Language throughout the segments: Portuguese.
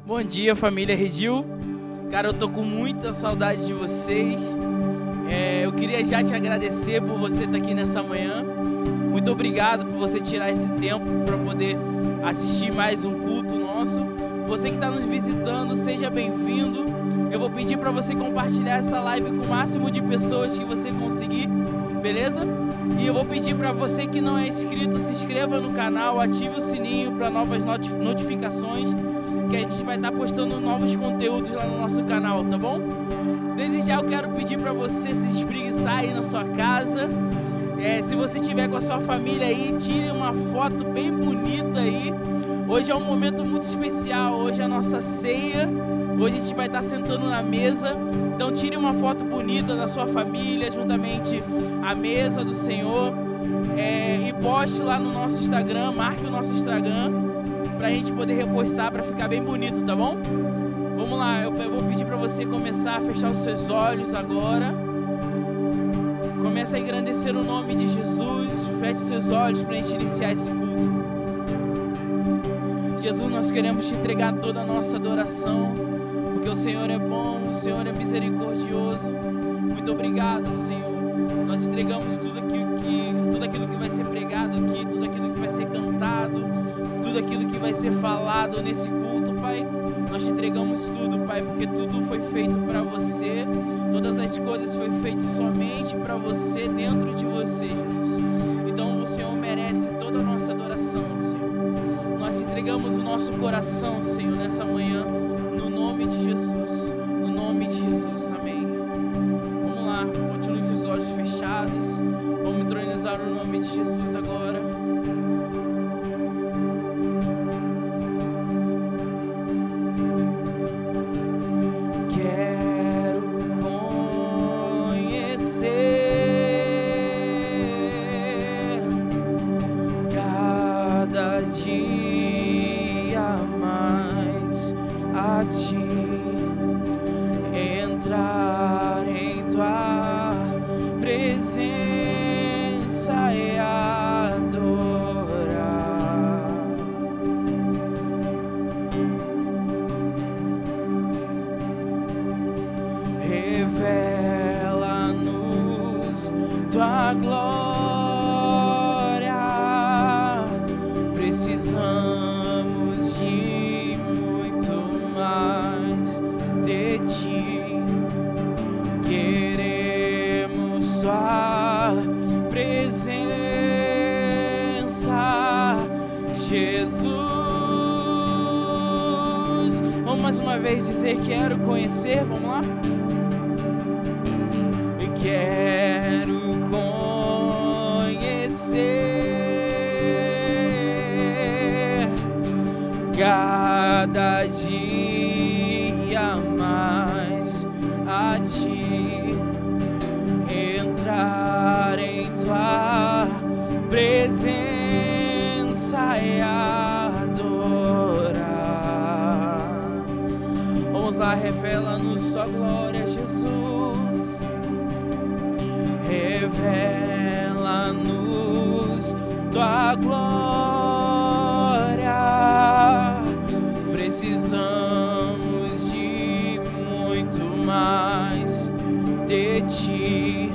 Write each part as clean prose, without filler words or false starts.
Bom dia, família Redil. Cara, eu tô com muita saudade de vocês. Eu queria já te agradecer por você estar aqui nessa manhã. Muito obrigado por você tirar esse tempo para poder assistir mais um culto nosso. Você que está nos visitando, seja bem-vindo. Eu vou pedir para você compartilhar essa live com o máximo de pessoas que você conseguir, beleza? E eu vou pedir para você que não é inscrito, se inscreva no canal, ative o sininho para novas notificações, que a gente vai estar postando novos conteúdos lá no nosso canal, tá bom? Desde já eu quero pedir para você se espreguiçar aí na sua casa. Se você estiver com a sua família aí, tire uma foto bem bonita aí. Hoje é um momento muito especial, hoje é a nossa ceia. Hoje a gente vai estar sentando na mesa. Então tire uma foto bonita da sua família, juntamente à mesa do Senhor. E poste lá no nosso Instagram, marque o nosso Instagram, pra gente poder repostar, pra ficar bem bonito, tá bom? Vamos lá, eu vou pedir pra você começar a fechar os seus olhos agora. Começa a engrandecer o nome de Jesus. Feche seus olhos pra gente iniciar esse culto. Jesus, nós queremos te entregar toda a nossa adoração, porque o Senhor é bom, o Senhor é misericordioso. Muito obrigado, Senhor. Nós entregamos tudo aquilo que vai ser pregado aqui, tudo aquilo que vai ser cantado, tudo aquilo que vai ser falado nesse culto, Pai. Nós te entregamos tudo, Pai, porque tudo foi feito para você. Todas as coisas foi feito somente para você, dentro de você, Jesus. Então o Senhor merece toda a nossa adoração, Senhor. Nós entregamos o nosso coração, Senhor, nessa manhã, no nome de Jesus. No nome de Jesus, amém. Vamos lá, continue com os olhos fechados. Vamos entronizar o nome de Jesus agora. Revela-nos tua glória. Precisamos de muito mais de ti. Queremos tua presença, Jesus. Vamos mais uma vez dizer: quero conhecer. Vamos lá. Quero conhecer cada dia mais a ti, entrar em tua presença e adorar. Vamos lá, revela-nos tua glória, Jesus. Revela-nos tua glória. Precisamos de muito mais de ti.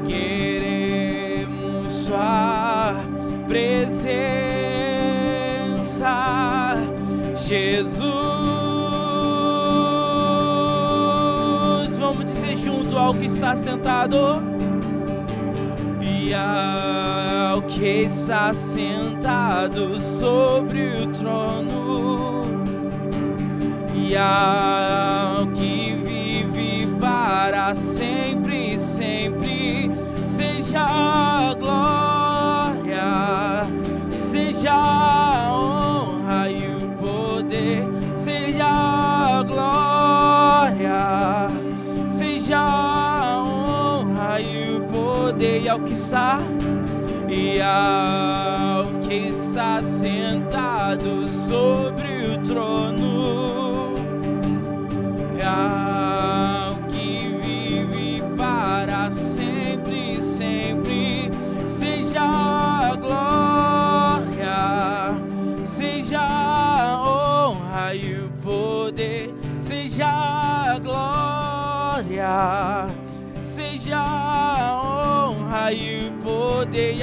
Queremos tua presença, Jesus. Vamos dizer junto ao que está sentado. E ao que está sentado sobre o trono, e ao que vive para sempre e sempre, seja a glória, seja a honra e o poder, seja a glória, seja a honra e o poder. E ao que está, e ao que está sentado sobre o trono, e ao que vive para sempre e sempre, seja a glória, seja a honra e o poder, seja a glória, seja a honra e o poder,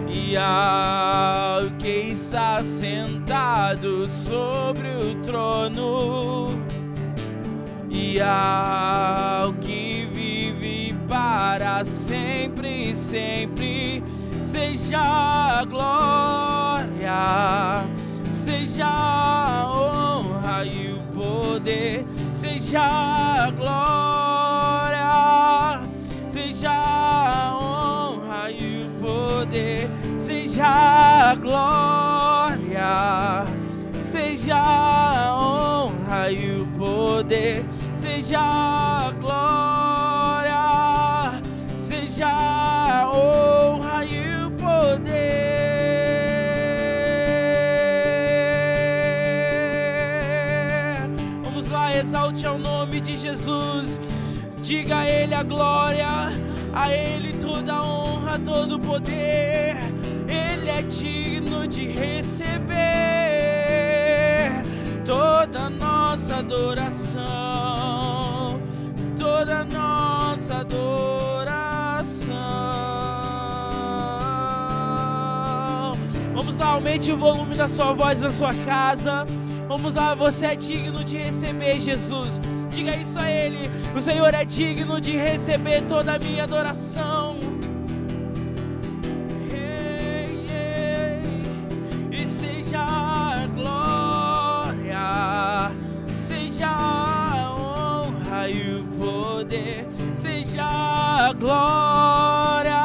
e ao que está sentado sobre o trono, e ao que vive para sempre e sempre, seja a glória, seja a honra e o poder, seja a glória, seja a honra e o poder, seja a glória, seja a honra e o poder, seja a glória, seja a honra e o poder. Vamos lá, exalte ao nome de Jesus. Diga a Ele a glória, a Ele toda a honra, todo o poder. Ele é digno de receber toda a nossa adoração, toda a nossa adoração. Vamos lá, aumente o volume da sua voz na sua casa. Vamos lá, você é digno de receber Jesus. Diga isso a Ele. O Senhor é digno de receber toda a minha adoração. E seja a glória, seja a honra e o poder, seja a glória,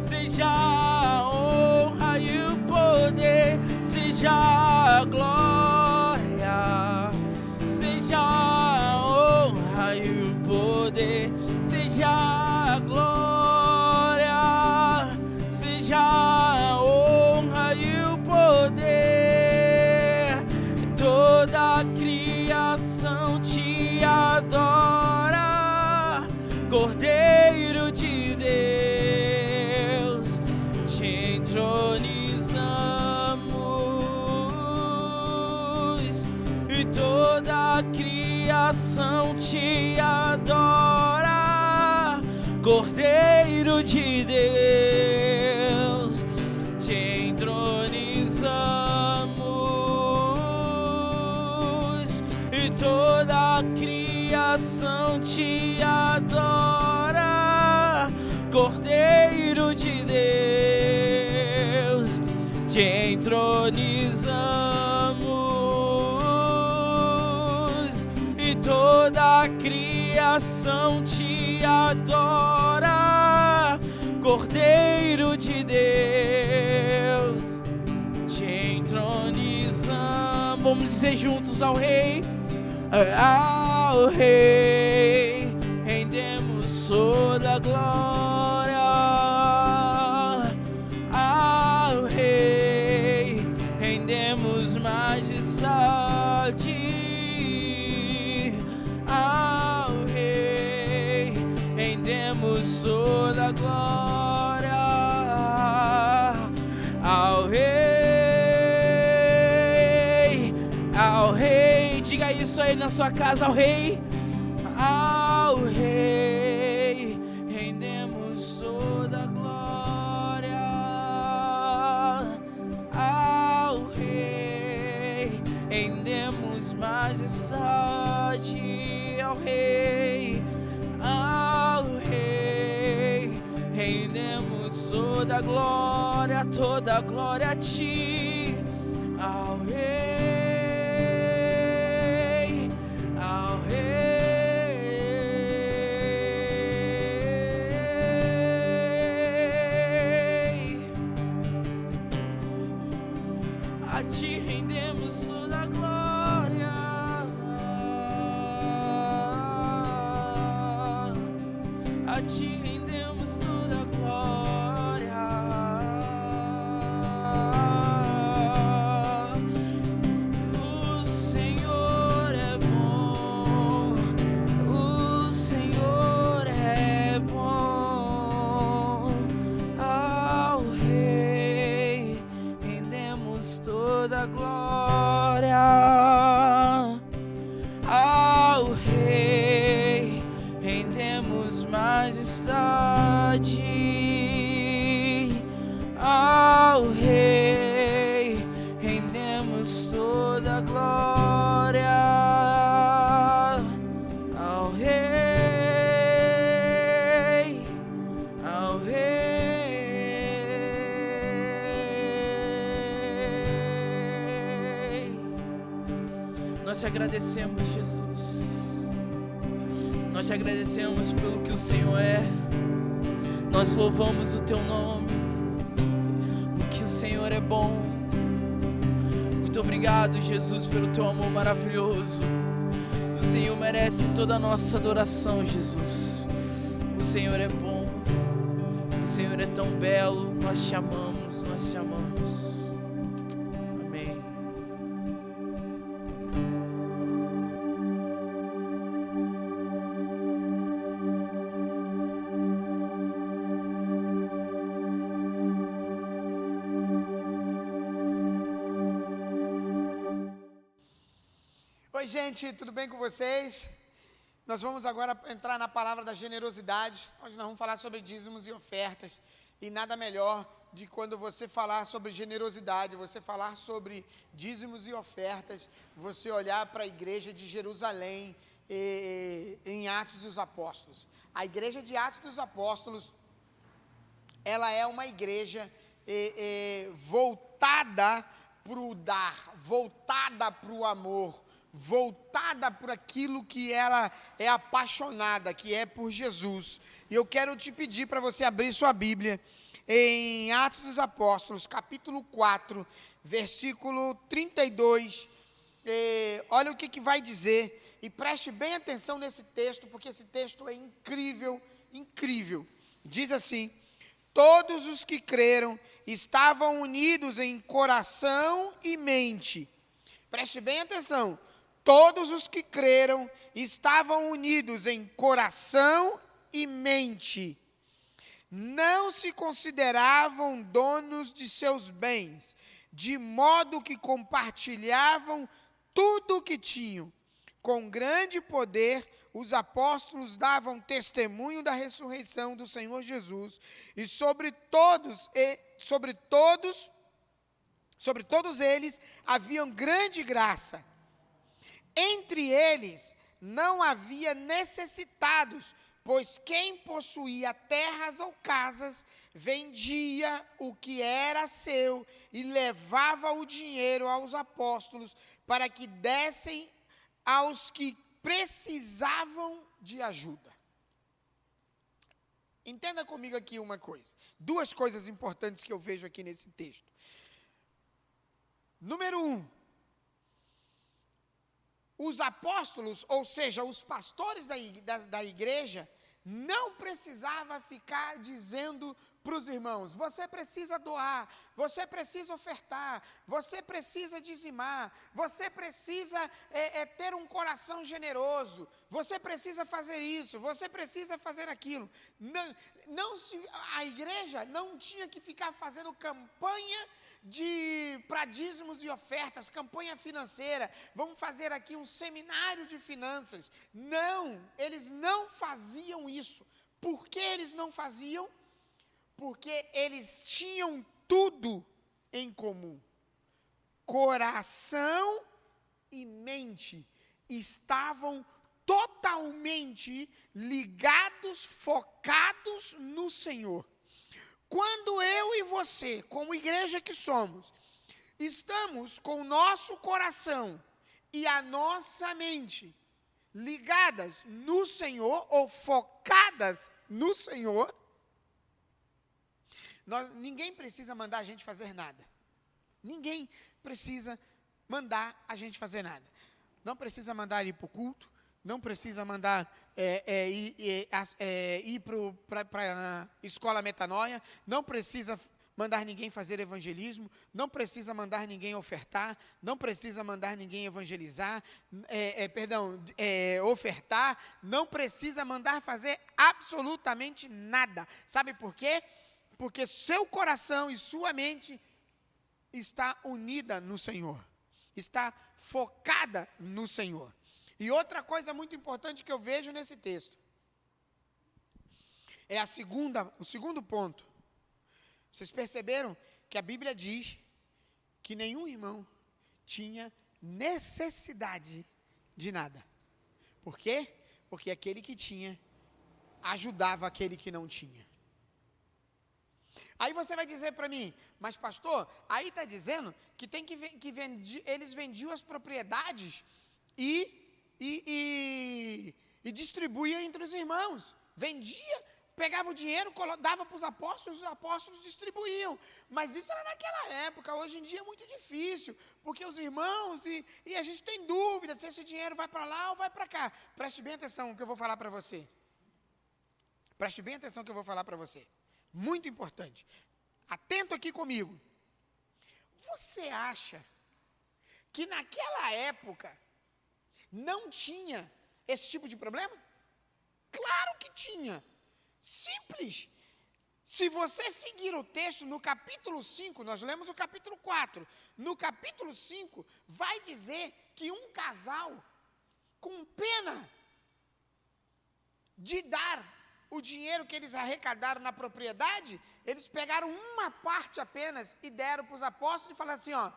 seja a honra e o poder, seja a glória, seja a honra e o poder, seja a glória, seja a honra e o poder. Toda a criação te adora, Cordeiro de Deus, te entronizamos. E toda a criação te adora, Cordeiro de Deus, te entronizamos. E toda a criação te adora, Cordeiro de Deus, te entronizamos. E toda a criação te adora, Cordeiro de Deus, te entronizamos. Vamos dizer juntos ao Rei. Ao Rei rendemos toda a glória. Ao Rei rendemos majestade. Ao Rei rendemos toda a glória. Ao Rei, ao Rei, diga isso aí na sua casa, ao Rei. Ao Rei rendemos toda a glória. Ao Rei rendemos majestade. Ao Rei, ao Rei rendemos toda a glória a ti. Ao Rei, ao Rei, a ti rendemos toda a glória. A ti rendemos toda a glória. O Senhor é bom, o Senhor é bom. Ao Rei rendemos toda a glória. ao Rei, rendemos toda a glória ao Rei, ao Rei. Nós te agradecemos, Jesus. Nós te agradecemos pelo que o Senhor é. Nós louvamos o teu nome, porque o Senhor é bom. Muito obrigado, Jesus, pelo teu amor maravilhoso. O Senhor merece toda a nossa adoração, Jesus. O Senhor é bom, o Senhor é tão belo. Nós te amamos, nós te amamos. Amém. Oi, gente, tudo bem com vocês? Nós vamos agora entrar na palavra da generosidade, onde nós vamos falar sobre dízimos e ofertas. E nada melhor de quando você falar sobre generosidade, você falar sobre dízimos e ofertas, você olhar para a igreja de Jerusalém em Atos dos Apóstolos. A igreja de Atos dos Apóstolos, ela é uma igreja voltada para o dar, voltada para o amor, voltada por aquilo que ela é apaixonada, que é por Jesus. E eu quero te pedir para você abrir sua Bíblia em Atos dos Apóstolos, capítulo 4, versículo 32. Olha o que vai dizer, e preste bem atenção nesse texto, porque esse texto é incrível, incrível. Diz assim: todos os que creram estavam unidos em coração e mente. Preste bem atenção. Todos os que creram estavam unidos em coração e mente. Não se consideravam donos de seus bens, de modo que compartilhavam tudo o que tinham. Com grande poder, os apóstolos davam testemunho da ressurreição do Senhor Jesus, e sobre todos eles haviam grande graça. Entre eles não havia necessitados, pois quem possuía terras ou casas, vendia o que era seu e levava o dinheiro aos apóstolos, para que dessem aos que precisavam de ajuda. Entenda comigo aqui uma coisa, duas coisas importantes que eu vejo aqui nesse texto. Número 1, os apóstolos, ou seja, os pastores da igreja, não precisavam ficar dizendo para os irmãos: você precisa doar, você precisa ofertar, você precisa dizimar, você precisa ter um coração generoso, você precisa fazer isso, você precisa fazer aquilo. A igreja não tinha que ficar fazendo campanha para dízimos e ofertas, campanha financeira, vamos fazer aqui um seminário de finanças. Não, eles não faziam isso. Por que eles não faziam? Porque eles tinham tudo em comum. Coração e mente estavam totalmente ligados, focados no Senhor. Quando eu e você, como igreja que somos, estamos com o nosso coração e a nossa mente ligadas no Senhor ou focadas no Senhor, ninguém precisa mandar a gente fazer nada. Ninguém precisa mandar a gente fazer nada. Não precisa mandar ir para o culto, não precisa mandar ir para a escola Metanoia, não precisa mandar ninguém fazer evangelismo, não precisa mandar ninguém ofertar, não precisa mandar ninguém evangelizar, ofertar, não precisa mandar fazer absolutamente nada. Sabe por quê? Porque seu coração e sua mente está unida no Senhor, está focada no Senhor. E outra coisa muito importante que eu vejo nesse texto é o segundo ponto. Vocês perceberam que a Bíblia diz que nenhum irmão tinha necessidade de nada. Por quê? Porque aquele que tinha ajudava aquele que não tinha. Aí você vai dizer para mim, mas pastor, aí está dizendo que tem eles vendiam as propriedades e distribuíam entre os irmãos. Vendia, pegava o dinheiro, dava para os apóstolos distribuíam. Mas isso era naquela época, hoje em dia é muito difícil, porque os irmãos, e a gente tem dúvida se esse dinheiro vai para lá ou vai para cá. Preste bem atenção no que eu vou falar para você. Preste bem atenção no que eu vou falar para você. Muito importante. Atento aqui comigo. Você acha que naquela época não tinha esse tipo de problema? Claro que tinha. Simples. Se você seguir o texto no capítulo 5, nós lemos o capítulo 4. No capítulo 5, vai dizer que um casal, com pena de dar o dinheiro que eles arrecadaram na propriedade, eles pegaram uma parte apenas e deram para os apóstolos e falaram assim, ó,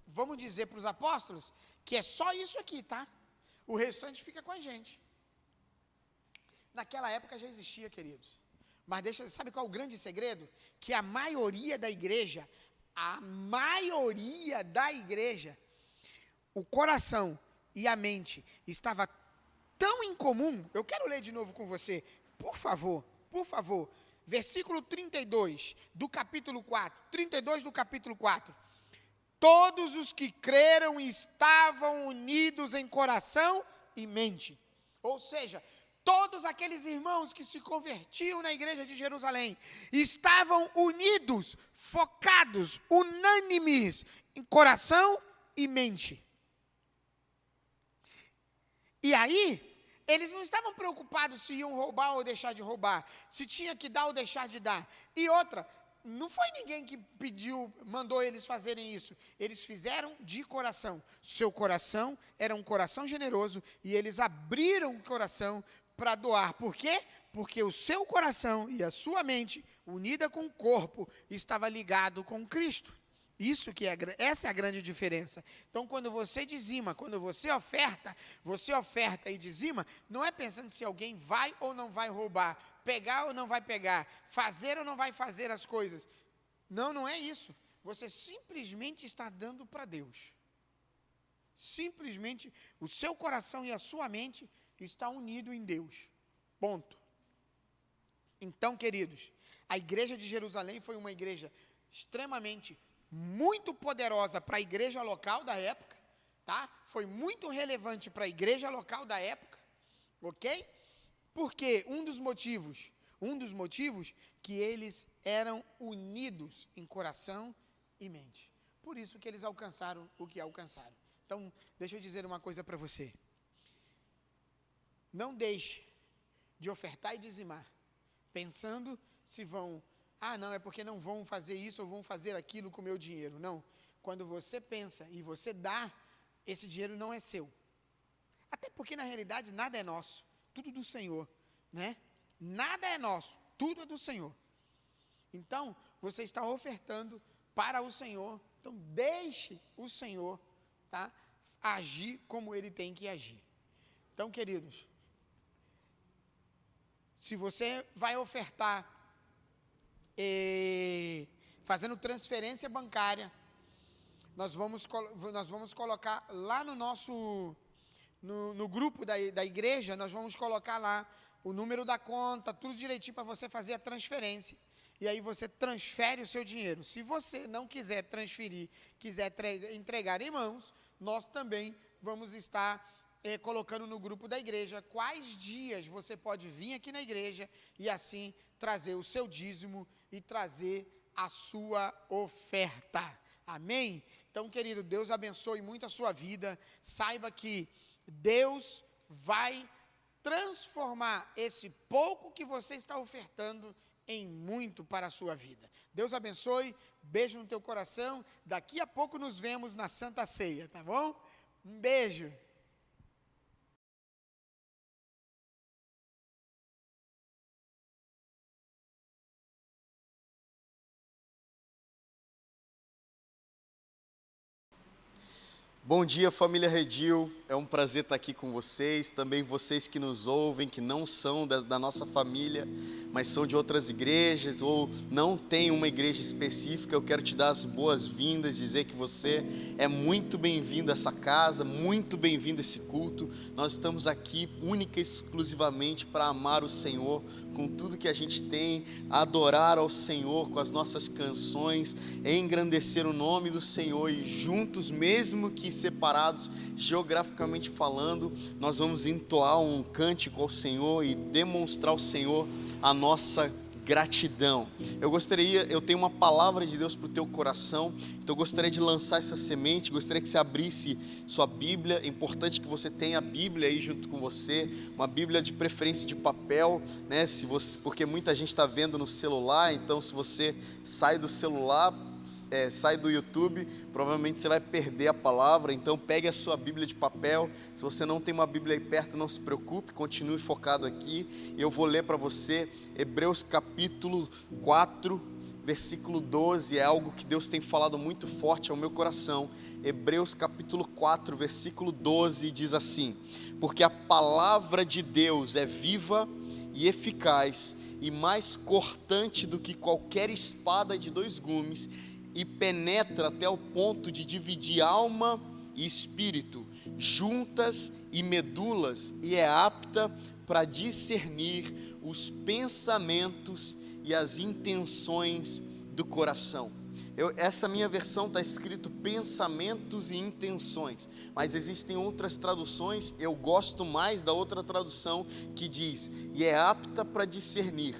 vamos dizer para os apóstolos que é só isso aqui, tá? O restante fica com a gente. Naquela época já existia, queridos. Mas sabe qual é o grande segredo? Que a maioria da igreja, o coração e a mente estava tão em comum. Eu quero ler de novo com você. Por favor, versículo 32 do capítulo 4, 32 do capítulo 4. Todos os que creram estavam unidos em coração e mente. Ou seja, todos aqueles irmãos que se convertiam na igreja de Jerusalém estavam unidos, focados, unânimes em coração e mente. E aí, eles não estavam preocupados se iam roubar ou deixar de roubar, se tinha que dar ou deixar de dar. E outra, não foi ninguém que mandou eles fazerem isso. Eles fizeram de coração. Seu coração era um coração generoso e eles abriram o coração para doar. Por quê? Porque o seu coração e a sua mente, unida com o corpo, estava ligado com Cristo. Essa é a grande diferença. Então, quando você dizima, quando você oferta e dizima, não é pensando se alguém vai ou não vai roubar, pegar ou não vai pegar, fazer ou não vai fazer as coisas. Não, não é isso. Você simplesmente está dando para Deus. Simplesmente, o seu coração e a sua mente está unido em Deus. Ponto. Então, queridos, a igreja de Jerusalém foi uma igreja extremamente muito poderosa para a igreja local da época, tá? Foi muito relevante para a igreja local da época, ok? Porque um dos motivos que eles eram unidos em coração e mente. Por isso que eles alcançaram o que alcançaram. Então, deixa eu dizer uma coisa para você. Não deixe de ofertar e dizimar, pensando se vão... não, é porque não vão fazer isso ou vão fazer aquilo com o meu dinheiro. Não. Quando você pensa e você dá, esse dinheiro não é seu. Até porque, na realidade, nada é nosso. Tudo do Senhor, né? Nada é nosso. Tudo é do Senhor. Então, você está ofertando para o Senhor. Então, deixe o Senhor, tá, agir como Ele tem que agir. Então, queridos, se você vai ofertar fazendo transferência bancária, nós vamos colocar lá no nosso no grupo da igreja, nós vamos colocar lá o número da conta, tudo direitinho para você fazer a transferência. E aí você transfere o seu dinheiro. Se você não quiser transferir, quiser entregar em mãos, nós também vamos estar colocando no grupo da igreja quais dias você pode vir aqui na igreja e assim trazer o seu dízimo e trazer a sua oferta. Amém? Então, querido, Deus abençoe muito a sua vida. Saiba que Deus vai transformar esse pouco que você está ofertando em muito para a sua vida. Deus abençoe, beijo no teu coração. Daqui a pouco nos vemos na Santa Ceia, tá bom? Um beijo. Bom dia, família Redil, é um prazer estar aqui com vocês, também vocês que nos ouvem, que não são da nossa família, mas são de outras igrejas ou não têm uma igreja específica. Eu quero te dar as boas-vindas, dizer que você é muito bem-vindo a essa casa, muito bem-vindo a esse culto. Nós estamos aqui única e exclusivamente para amar o Senhor com tudo que a gente tem, adorar ao Senhor com as nossas canções, engrandecer o nome do Senhor e juntos, mesmo que separados geograficamente falando, nós vamos entoar um cântico ao Senhor e demonstrar ao Senhor a nossa gratidão. Eu tenho uma palavra de Deus para o teu coração, então eu gostaria de lançar essa semente, gostaria que você abrisse sua Bíblia. É importante que você tenha a Bíblia aí junto com você, uma Bíblia de preferência de papel, né? Porque muita gente está vendo no celular, então se você sai do celular, sai do YouTube, provavelmente você vai perder a palavra. Então pegue a sua Bíblia de papel. Se você não tem uma Bíblia aí perto, não se preocupe, continue focado aqui. Eu vou ler para você Hebreus capítulo 4, versículo 12. É algo que Deus tem falado muito forte ao meu coração. Hebreus capítulo 4, versículo 12 diz assim: porque a palavra de Deus é viva e eficaz e mais cortante do que qualquer espada de dois gumes, e penetra até o ponto de dividir alma e espírito, juntas e medulas, e é apta para discernir os pensamentos e as intenções do coração. Essa minha versão está escrito pensamentos e intenções, mas existem outras traduções. Eu gosto mais da outra tradução que diz: e é apta para discernir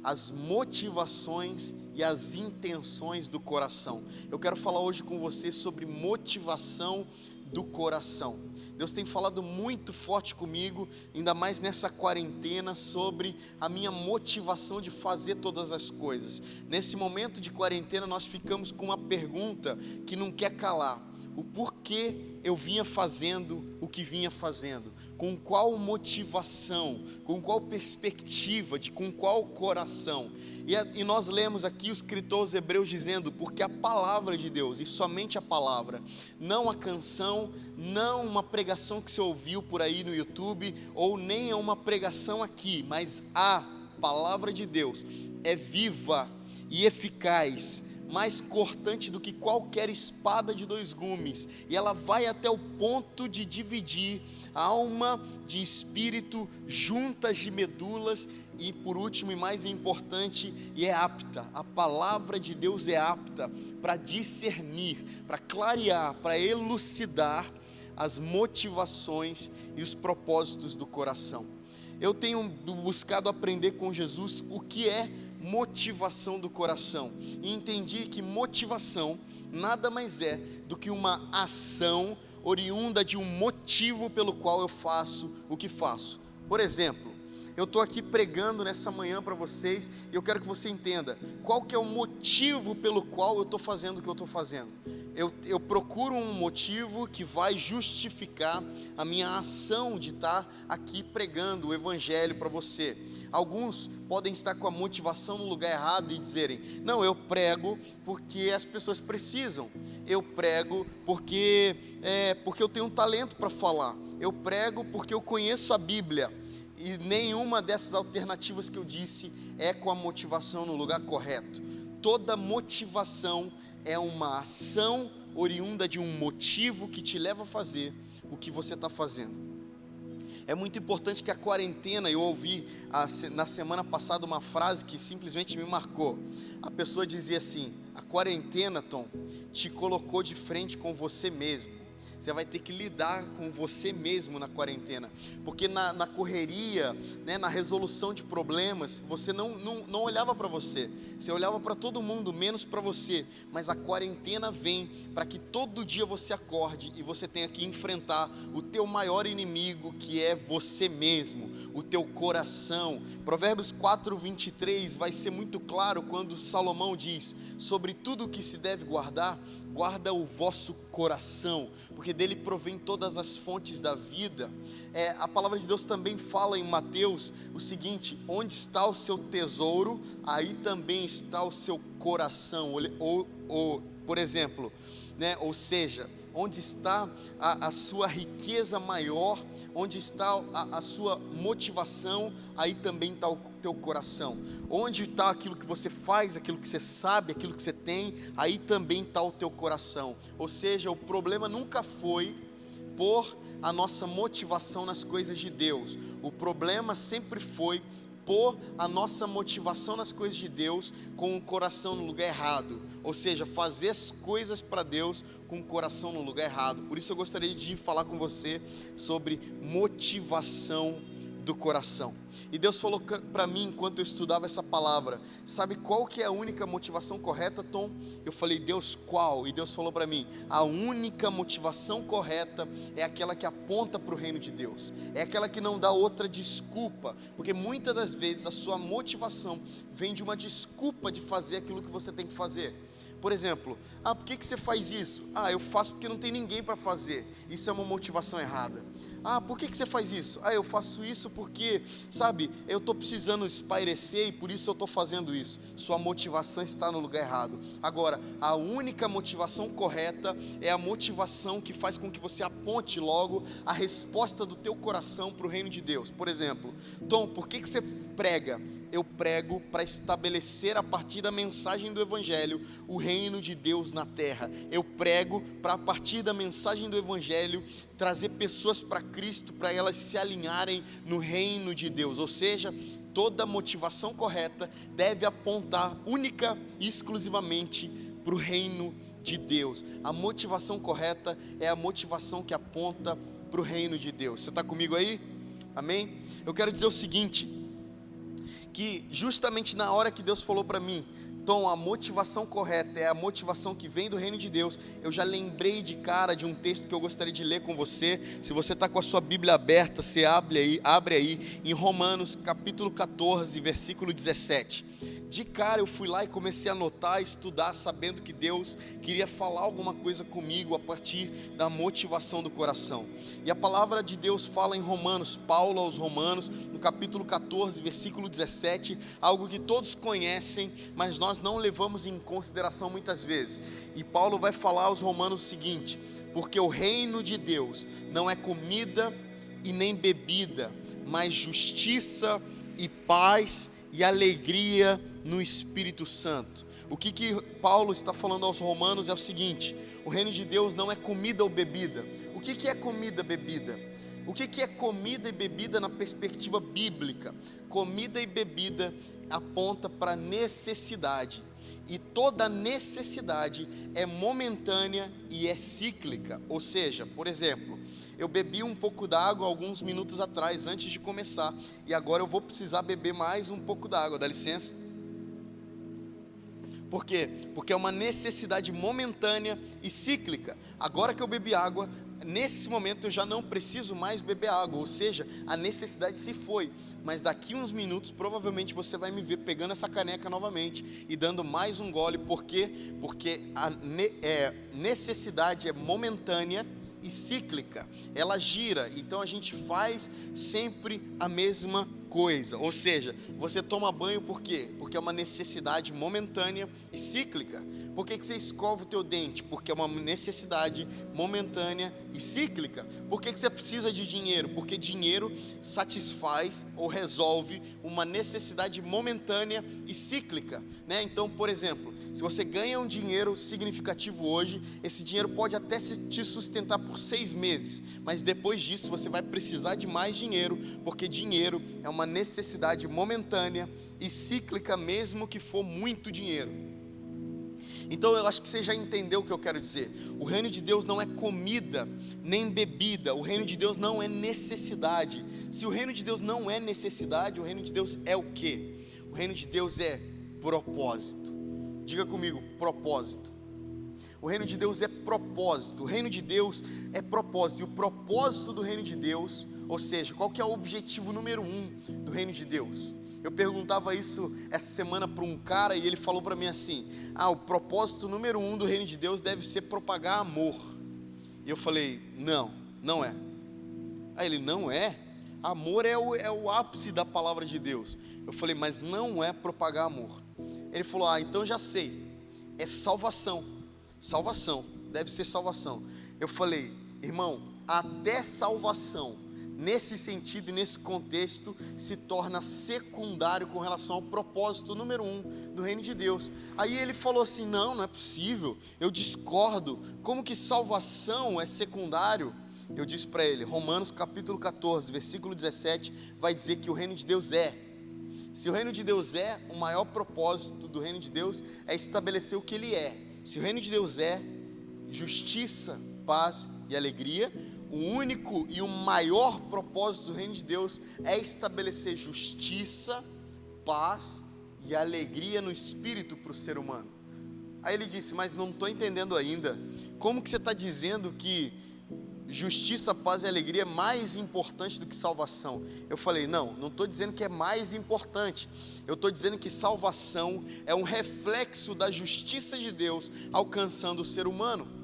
as motivações e as intenções do coração. Eu quero falar hoje com você sobre motivação do coração. Deus tem falado muito forte comigo, ainda mais nessa quarentena, sobre a minha motivação de fazer todas as coisas. Nesse momento de quarentena nós ficamos com uma pergunta que não quer calar: o porquê eu vinha fazendo o que vinha fazendo, com qual motivação, com qual perspectiva, com qual coração. E nós lemos aqui o escritor aos Hebreus dizendo: porque a palavra de Deus, e somente a palavra, não a canção, não uma pregação que você ouviu por aí no YouTube, ou nem é uma pregação aqui, mas a palavra de Deus é viva e eficaz, mais cortante do que qualquer espada de dois gumes, e ela vai até o ponto de dividir alma de espírito, juntas de medulas, e por último e mais importante, e é apta, a palavra de Deus é apta para discernir, para clarear, para elucidar as motivações e os propósitos do coração. Eu tenho buscado aprender com Jesus o que é motivação do coração, e entendi que motivação nada mais é do que uma ação oriunda de um motivo pelo qual eu faço o que faço. Por exemplo, eu estou aqui pregando nessa manhã para vocês, e eu quero que você entenda qual que é o motivo pelo qual eu estou fazendo o que eu estou fazendo. Eu procuro um motivo que vai justificar a minha ação de estar aqui pregando o evangelho para você. Alguns podem estar com a motivação no lugar errado e dizerem: não, eu prego porque as pessoas precisam, eu prego porque eu tenho um talento para falar, eu prego porque eu conheço a Bíblia. E nenhuma dessas alternativas que eu disse é com a motivação no lugar correto. Toda motivação é uma ação oriunda de um motivo que te leva a fazer o que você está fazendo. É muito importante que a quarentena, eu ouvi na semana passada uma frase que simplesmente me marcou. A pessoa dizia assim: a quarentena, Tom, te colocou de frente com você mesmo. Você vai ter que lidar com você mesmo na quarentena, porque na correria, né, na resolução de problemas, você não olhava para você, você olhava para todo mundo, menos para você. Mas a quarentena vem para que todo dia você acorde e você tenha que enfrentar o teu maior inimigo, que é você mesmo, o teu coração. Provérbios 4:23 vai ser muito claro quando Salomão diz: sobre tudo o que se deve guarda o vosso coração, porque dele provém todas as fontes da vida. A palavra de Deus também fala em Mateus o seguinte: onde está o seu tesouro, aí também está o seu coração. Por exemplo, né? Ou seja, onde está a sua riqueza maior, onde está a sua motivação, aí também está o teu coração. Onde está aquilo que você faz, aquilo que você sabe, aquilo que você tem, aí também está o teu coração. Ou seja, o problema nunca foi pôr a nossa motivação nas coisas de Deus. O problema sempre foi pôr a nossa motivação nas coisas de Deus com o coração no lugar errado. Ou seja, fazer as coisas para Deus com o coração no lugar errado. Por isso eu gostaria de falar com você sobre motivação do coração. E Deus falou para mim enquanto eu estudava essa palavra: sabe qual que é a única motivação correta, Tom? Eu falei: Deus, qual? E Deus falou para mim: a única motivação correta é aquela que aponta para o reino de Deus, é aquela que não dá outra desculpa, porque muitas das vezes a sua motivação vem de uma desculpa de fazer aquilo que você tem que fazer. Por exemplo, por que você faz isso? Eu faço porque não tem ninguém para fazer. Isso é uma motivação errada. Por que você faz isso? Eu faço isso porque, sabe, eu estou precisando espairecer e por isso eu estou fazendo isso. Sua motivação está no lugar errado. Agora, a única motivação correta é a motivação que faz com que você aponte logo a resposta do teu coração para o reino de Deus. Por exemplo, Tom, por que você prega? Eu prego para estabelecer a partir da mensagem do Evangelho o reino de Deus na terra. Eu prego para a partir da mensagem do Evangelho trazer pessoas para Cristo, para elas se alinharem no reino de Deus. Ou seja, toda motivação correta deve apontar única e exclusivamente para o reino de Deus. A motivação correta é a motivação que aponta para o reino de Deus. Você está comigo aí? Amém? Eu quero dizer o seguinte, que justamente na hora que Deus falou para mim: Tom, a motivação correta é a motivação que vem do reino de Deus, eu já lembrei de cara de um texto que eu gostaria de ler com você. Se você está com a sua Bíblia aberta, você abre aí em Romanos capítulo 14, versículo 17. De cara eu fui lá e comecei a anotar, estudar, sabendo que Deus queria falar alguma coisa comigo a partir da motivação do coração. E a palavra de Deus fala em Romanos, Paulo aos Romanos, no capítulo 14, versículo 17, algo que todos conhecem, mas nós não levamos em consideração muitas vezes. E Paulo vai falar aos Romanos o seguinte: porque o reino de Deus não é comida e nem bebida, mas justiça e paz e alegria no Espírito Santo. O que Paulo está falando aos romanos é o seguinte: o reino de Deus não é comida ou bebida. O que é comida e bebida? O que é comida e bebida na perspectiva bíblica? Comida e bebida aponta para necessidade, e toda necessidade é momentânea e é cíclica. Ou seja, por exemplo, eu bebi um pouco d'água alguns minutos atrás, antes de começar, e agora eu vou precisar beber mais um pouco d'água. Dá licença. Por quê? Porque é uma necessidade momentânea e cíclica. Agora que eu bebi água, nesse momento eu já não preciso mais beber água, ou seja, a necessidade se foi. Mas daqui uns minutos, provavelmente você vai me ver pegando essa caneca novamente e dando mais um gole. Por quê? Porque a necessidade é momentânea e cíclica, ela gira, então a gente faz sempre a mesma coisa. Ou seja, você toma banho por quê? Porque é uma necessidade momentânea e cíclica. Por que você escova o teu dente? Porque é uma necessidade momentânea e cíclica. Por que você precisa de dinheiro? Porque dinheiro satisfaz ou resolve uma necessidade momentânea e cíclica, né? Então, por exemplo, se você ganha um dinheiro significativo hoje, esse dinheiro pode até te sustentar por 6 meses, mas depois disso você vai precisar de mais dinheiro, porque dinheiro é uma necessidade momentânea e cíclica, mesmo que for muito dinheiro. Então eu acho que você já entendeu o que eu quero dizer. O reino de Deus não é comida nem bebida, o reino de Deus não é necessidade. Se o reino de Deus não é necessidade, o reino de Deus é o quê? O reino de Deus é propósito. Diga comigo, propósito. O reino de Deus é propósito. O reino de Deus é propósito. E o propósito do reino de Deus, ou seja, qual que é o objetivo número 1 do reino de Deus? Eu perguntava isso essa semana para um cara e ele falou para mim assim: o propósito número 1 do reino de Deus deve ser propagar amor. E eu falei: não é. Aí ele: não é? Amor é o ápice da palavra de Deus. Eu falei: mas não é propagar amor. Ele falou: então já sei, é salvação, deve ser salvação. Eu falei, irmão, até salvação, nesse sentido e nesse contexto, se torna secundário com relação ao propósito número 1 do reino de Deus. Aí ele falou assim, não é possível, eu discordo, como que salvação é secundário? Eu disse para ele, Romanos capítulo 14, versículo 17, vai dizer que o reino de Deus se o reino de Deus o maior propósito do reino de Deus é estabelecer o que ele é. Se o reino de Deus é justiça, paz e alegria, o único e o maior propósito do reino de Deus é estabelecer justiça, paz e alegria no espírito para o ser humano. Aí ele disse, mas não estou entendendo ainda, como que você está dizendo que justiça, paz e alegria é mais importante do que salvação? Eu falei, não estou dizendo que é mais importante, eu estou dizendo que salvação é um reflexo da justiça de Deus alcançando o ser humano.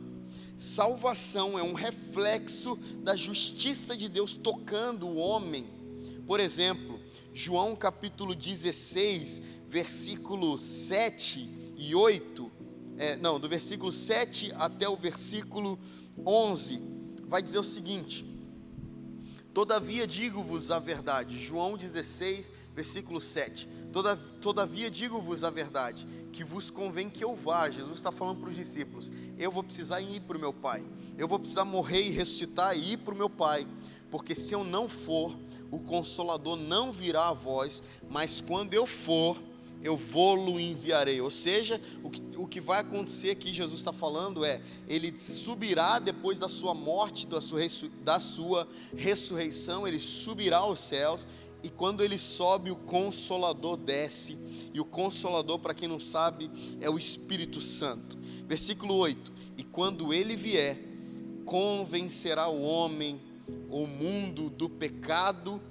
Salvação é um reflexo da justiça de Deus tocando o homem. Por exemplo, João capítulo 16, versículo 7 e 8, do versículo 7 até o versículo 11, vai dizer o seguinte: todavia digo-vos a verdade, João 16, versículo 7, todavia digo-vos a verdade, que vos convém que eu vá. Jesus está falando para os discípulos, eu vou precisar ir para o meu Pai, eu vou precisar morrer e ressuscitar e ir para o meu Pai, porque se eu não for, o Consolador não virá a vós, mas quando eu for, eu vou-lo enviarei. Ou seja, o que vai acontecer aqui, Jesus está falando ele subirá depois da sua morte, da sua ressurreição, ele subirá aos céus, e quando ele sobe, o Consolador desce, e o Consolador, para quem não sabe, é o Espírito Santo. Versículo 8, e quando ele vier, convencerá o homem, o mundo do pecado,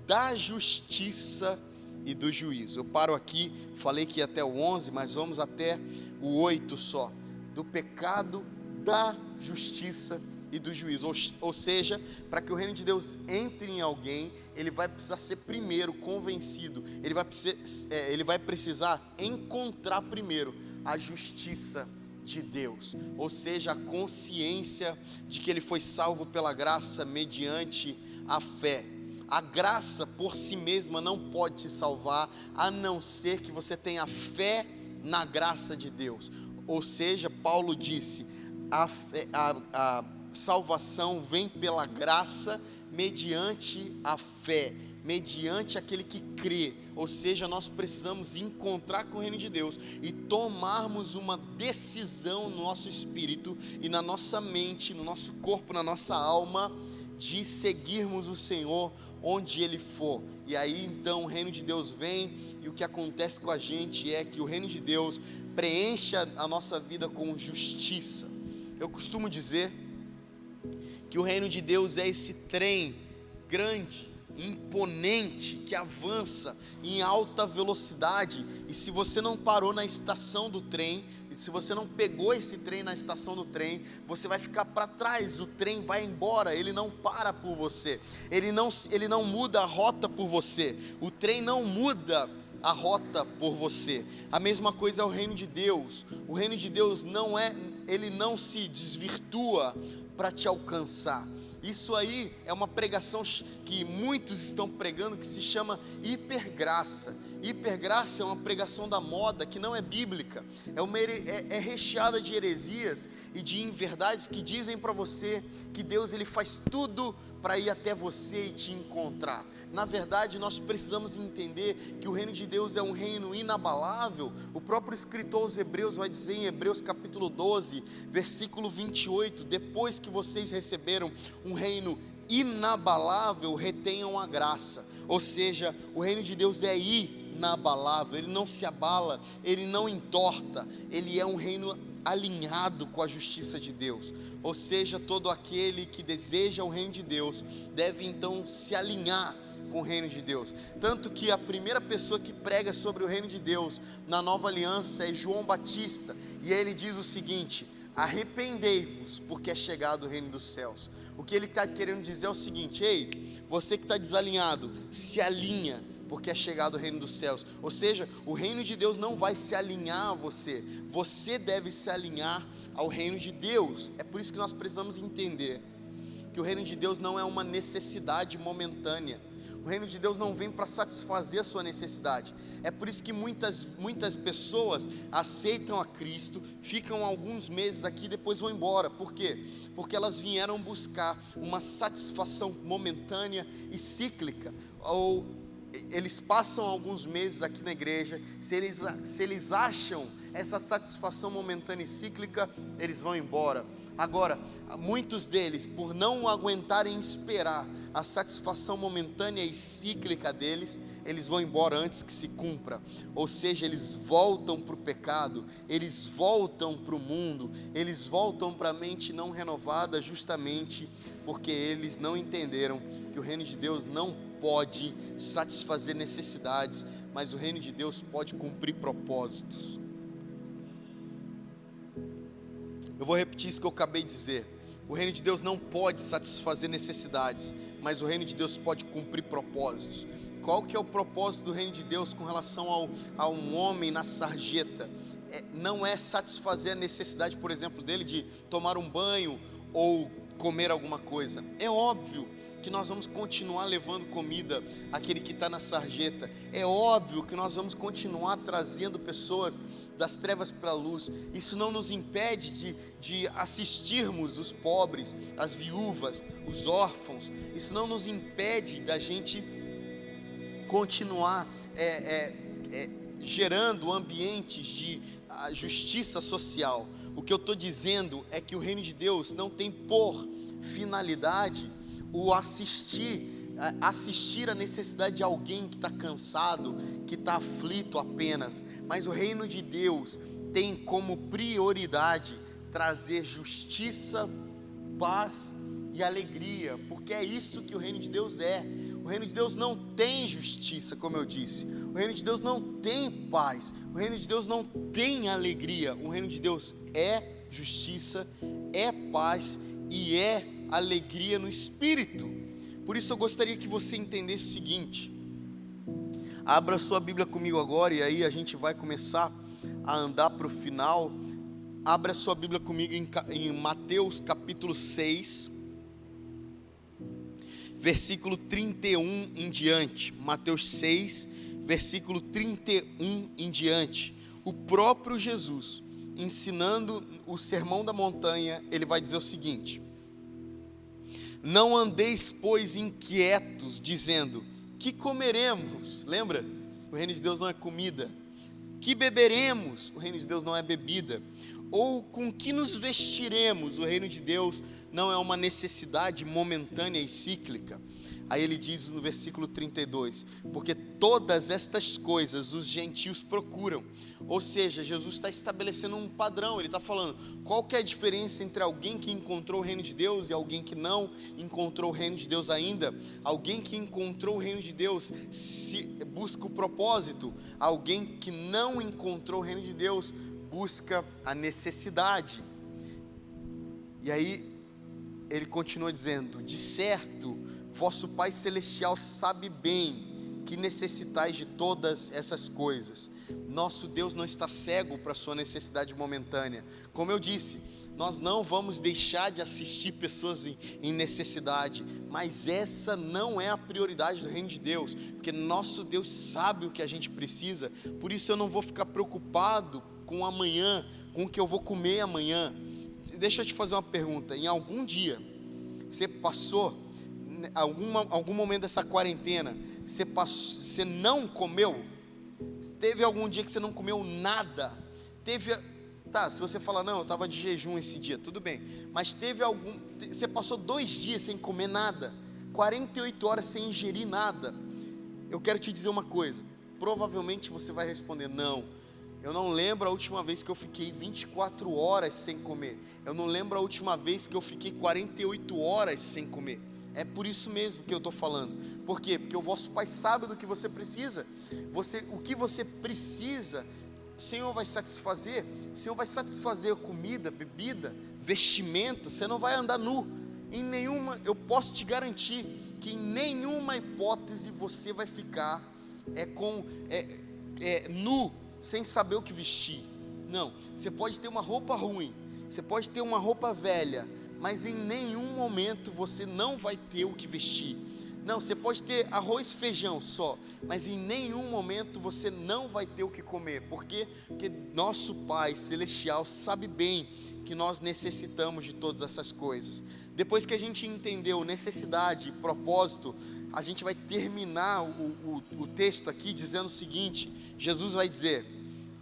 da justiça e do juízo. Eu paro aqui, falei que ia até o 11, mas vamos até o 8 só. Do pecado, da justiça e do juízo. Ou seja, para que o reino de Deus entre em alguém, ele vai precisar ser primeiro convencido, ele vai precisar encontrar primeiro a justiça de Deus, ou seja, a consciência de que ele foi salvo pela graça mediante a fé. A graça por si mesma não pode te salvar, a não ser que você tenha fé na graça de Deus. Ou seja, Paulo disse, a salvação vem pela graça mediante a fé, mediante aquele que crê. Ou seja, nós precisamos encontrar com o reino de Deus e tomarmos uma decisão no nosso espírito e na nossa mente, no nosso corpo, na nossa alma, de seguirmos o Senhor onde Ele for. E aí então o reino de Deus vem, e o que acontece com a gente é que o reino de Deus preenche a nossa vida com justiça. Eu costumo dizer que o reino de Deus é esse trem grande, imponente, que avança em alta velocidade, e se você não parou na estação do trem, e se você não pegou esse trem na estação do trem, você vai ficar para trás, o trem vai embora, ele não para por você, ele não muda a rota por você, o trem não muda a rota por você. A mesma coisa é o reino de Deus. O reino de Deus ele não se desvirtua para te alcançar. Isso aí é uma pregação que muitos estão pregando, que se chama hipergraça. Hipergraça é uma pregação da moda, que não é bíblica, é recheada de heresias e de inverdades que dizem para você que Deus ele faz tudo para ir até você e te encontrar. Na verdade, nós precisamos entender que o reino de Deus é um reino inabalável. O próprio escritor aos Hebreus vai dizer em Hebreus capítulo 12, versículo 28, depois que vocês receberam um reino inabalável, retenham a graça. Ou seja, o reino de Deus é inabalável, ele não se abala, ele não entorta, ele é um reino alinhado com a justiça de Deus. Ou seja, todo aquele que deseja o reino de Deus deve então se alinhar com o reino de Deus. Tanto que a primeira pessoa que prega sobre o reino de Deus na nova aliança é João Batista, e ele diz o seguinte: arrependei-vos, porque é chegado o reino dos céus. O que ele está querendo dizer é o seguinte: ei, você que está desalinhado, se alinha, porque é chegado o reino dos céus. Ou seja, o reino de Deus não vai se alinhar a você, você deve se alinhar ao reino de Deus. É por isso que nós precisamos entender que o reino de Deus não é uma necessidade momentânea. O reino de Deus não vem para satisfazer a sua necessidade. É por isso que muitas pessoas aceitam a Cristo, ficam alguns meses aqui e depois vão embora. Por quê? Porque elas vieram buscar uma satisfação momentânea e cíclica. Ou eles passam alguns meses aqui na igreja, se eles acham essa satisfação momentânea e cíclica, eles vão embora. Agora, muitos deles, por não aguentarem esperar a satisfação momentânea e cíclica deles, eles vão embora antes que se cumpra. Ou seja, eles voltam para o pecado, eles voltam para o mundo, eles voltam para a mente não renovada, justamente porque eles não entenderam que o reino de Deus não pode satisfazer necessidades, mas o reino de Deus pode cumprir propósitos. Eu vou repetir isso que eu acabei de dizer. O reino de Deus não pode satisfazer necessidades, mas o reino de Deus pode cumprir propósitos. Qual que é o propósito do reino de Deus com relação a um homem na sarjeta? Não é satisfazer a necessidade, por exemplo, dele de tomar um banho ou comer alguma coisa. É óbvio que nós vamos continuar levando comida àquele que está na sarjeta. É óbvio que nós vamos continuar trazendo pessoas das trevas para a luz. Isso não nos impede de assistirmos os pobres, as viúvas, os órfãos. Isso não nos impede da gente continuar gerando ambientes de justiça social. O que eu estou dizendo é que o reino de Deus não tem por finalidade o assistir a necessidade de alguém que está cansado, que está aflito apenas, mas o reino de Deus tem como prioridade trazer justiça, paz e alegria, porque é isso que o reino de Deus é. O reino de Deus não tem justiça, como eu disse, o reino de Deus não tem paz, o reino de Deus não tem alegria. O reino de Deus é justiça, é paz e é alegria no Espírito. Por isso eu gostaria que você entendesse o seguinte: abra sua Bíblia comigo agora, e aí a gente vai começar a andar para o final. Abra sua Bíblia comigo em Mateus capítulo 6, versículo 31 em diante. Mateus 6, versículo 31 em diante. O próprio Jesus, ensinando o Sermão da Montanha, ele vai dizer o seguinte: não andeis, pois, inquietos, dizendo, que comeremos? Lembra? O reino de Deus não é comida. Que beberemos? O reino de Deus não é bebida. Ou com que nos vestiremos? O reino de Deus não é uma necessidade momentânea e cíclica. Aí ele diz no versículo 32, porque todas estas coisas os gentios procuram. Ou seja, Jesus está estabelecendo um padrão. Ele está falando, qual que é a diferença entre alguém que encontrou o reino de Deus e alguém que não encontrou o reino de Deus ainda? Alguém que encontrou o reino de Deus busca o propósito. Alguém que não encontrou o reino de Deus busca a necessidade. E aí ele continua dizendo, de certo, vosso Pai Celestial sabe bem que necessitais de todas essas coisas. Nosso Deus não está cego para a sua necessidade momentânea. Como eu disse, nós não vamos deixar de assistir pessoas em necessidade, mas essa não é a prioridade do reino de Deus, porque nosso Deus sabe o que a gente precisa. Por isso eu não vou ficar preocupado com amanhã, com o que eu vou comer amanhã. Deixa eu te fazer uma pergunta: em algum dia você passou algum momento dessa quarentena, você não comeu? Teve algum dia que você não comeu nada? Se você falar, não, eu estava de jejum esse dia, tudo bem, mas você passou 2 dias sem comer nada, 48 horas sem ingerir nada. Eu quero te dizer uma coisa, provavelmente você vai responder, não, eu não lembro a última vez que eu fiquei 24 horas sem comer, eu não lembro a última vez que eu fiquei 48 horas sem comer. É por isso mesmo que eu estou falando. Por quê? Porque o vosso Pai sabe do que você precisa. O que você precisa, o Senhor vai satisfazer. O Senhor vai satisfazer comida, bebida, vestimenta. Você não vai andar nu. Eu posso te garantir que em nenhuma hipótese você vai ficar nu, sem saber o que vestir. Não, você pode ter uma roupa ruim. Você pode ter uma roupa velha, mas em nenhum momento você não vai ter o que vestir. Não, você pode ter arroz e feijão só, mas em nenhum momento você não vai ter o que comer. Por quê? Porque nosso Pai Celestial sabe bem que nós necessitamos de todas essas coisas. Depois que a gente entendeu necessidade e propósito, a gente vai terminar o texto aqui dizendo o seguinte: Jesus vai dizer: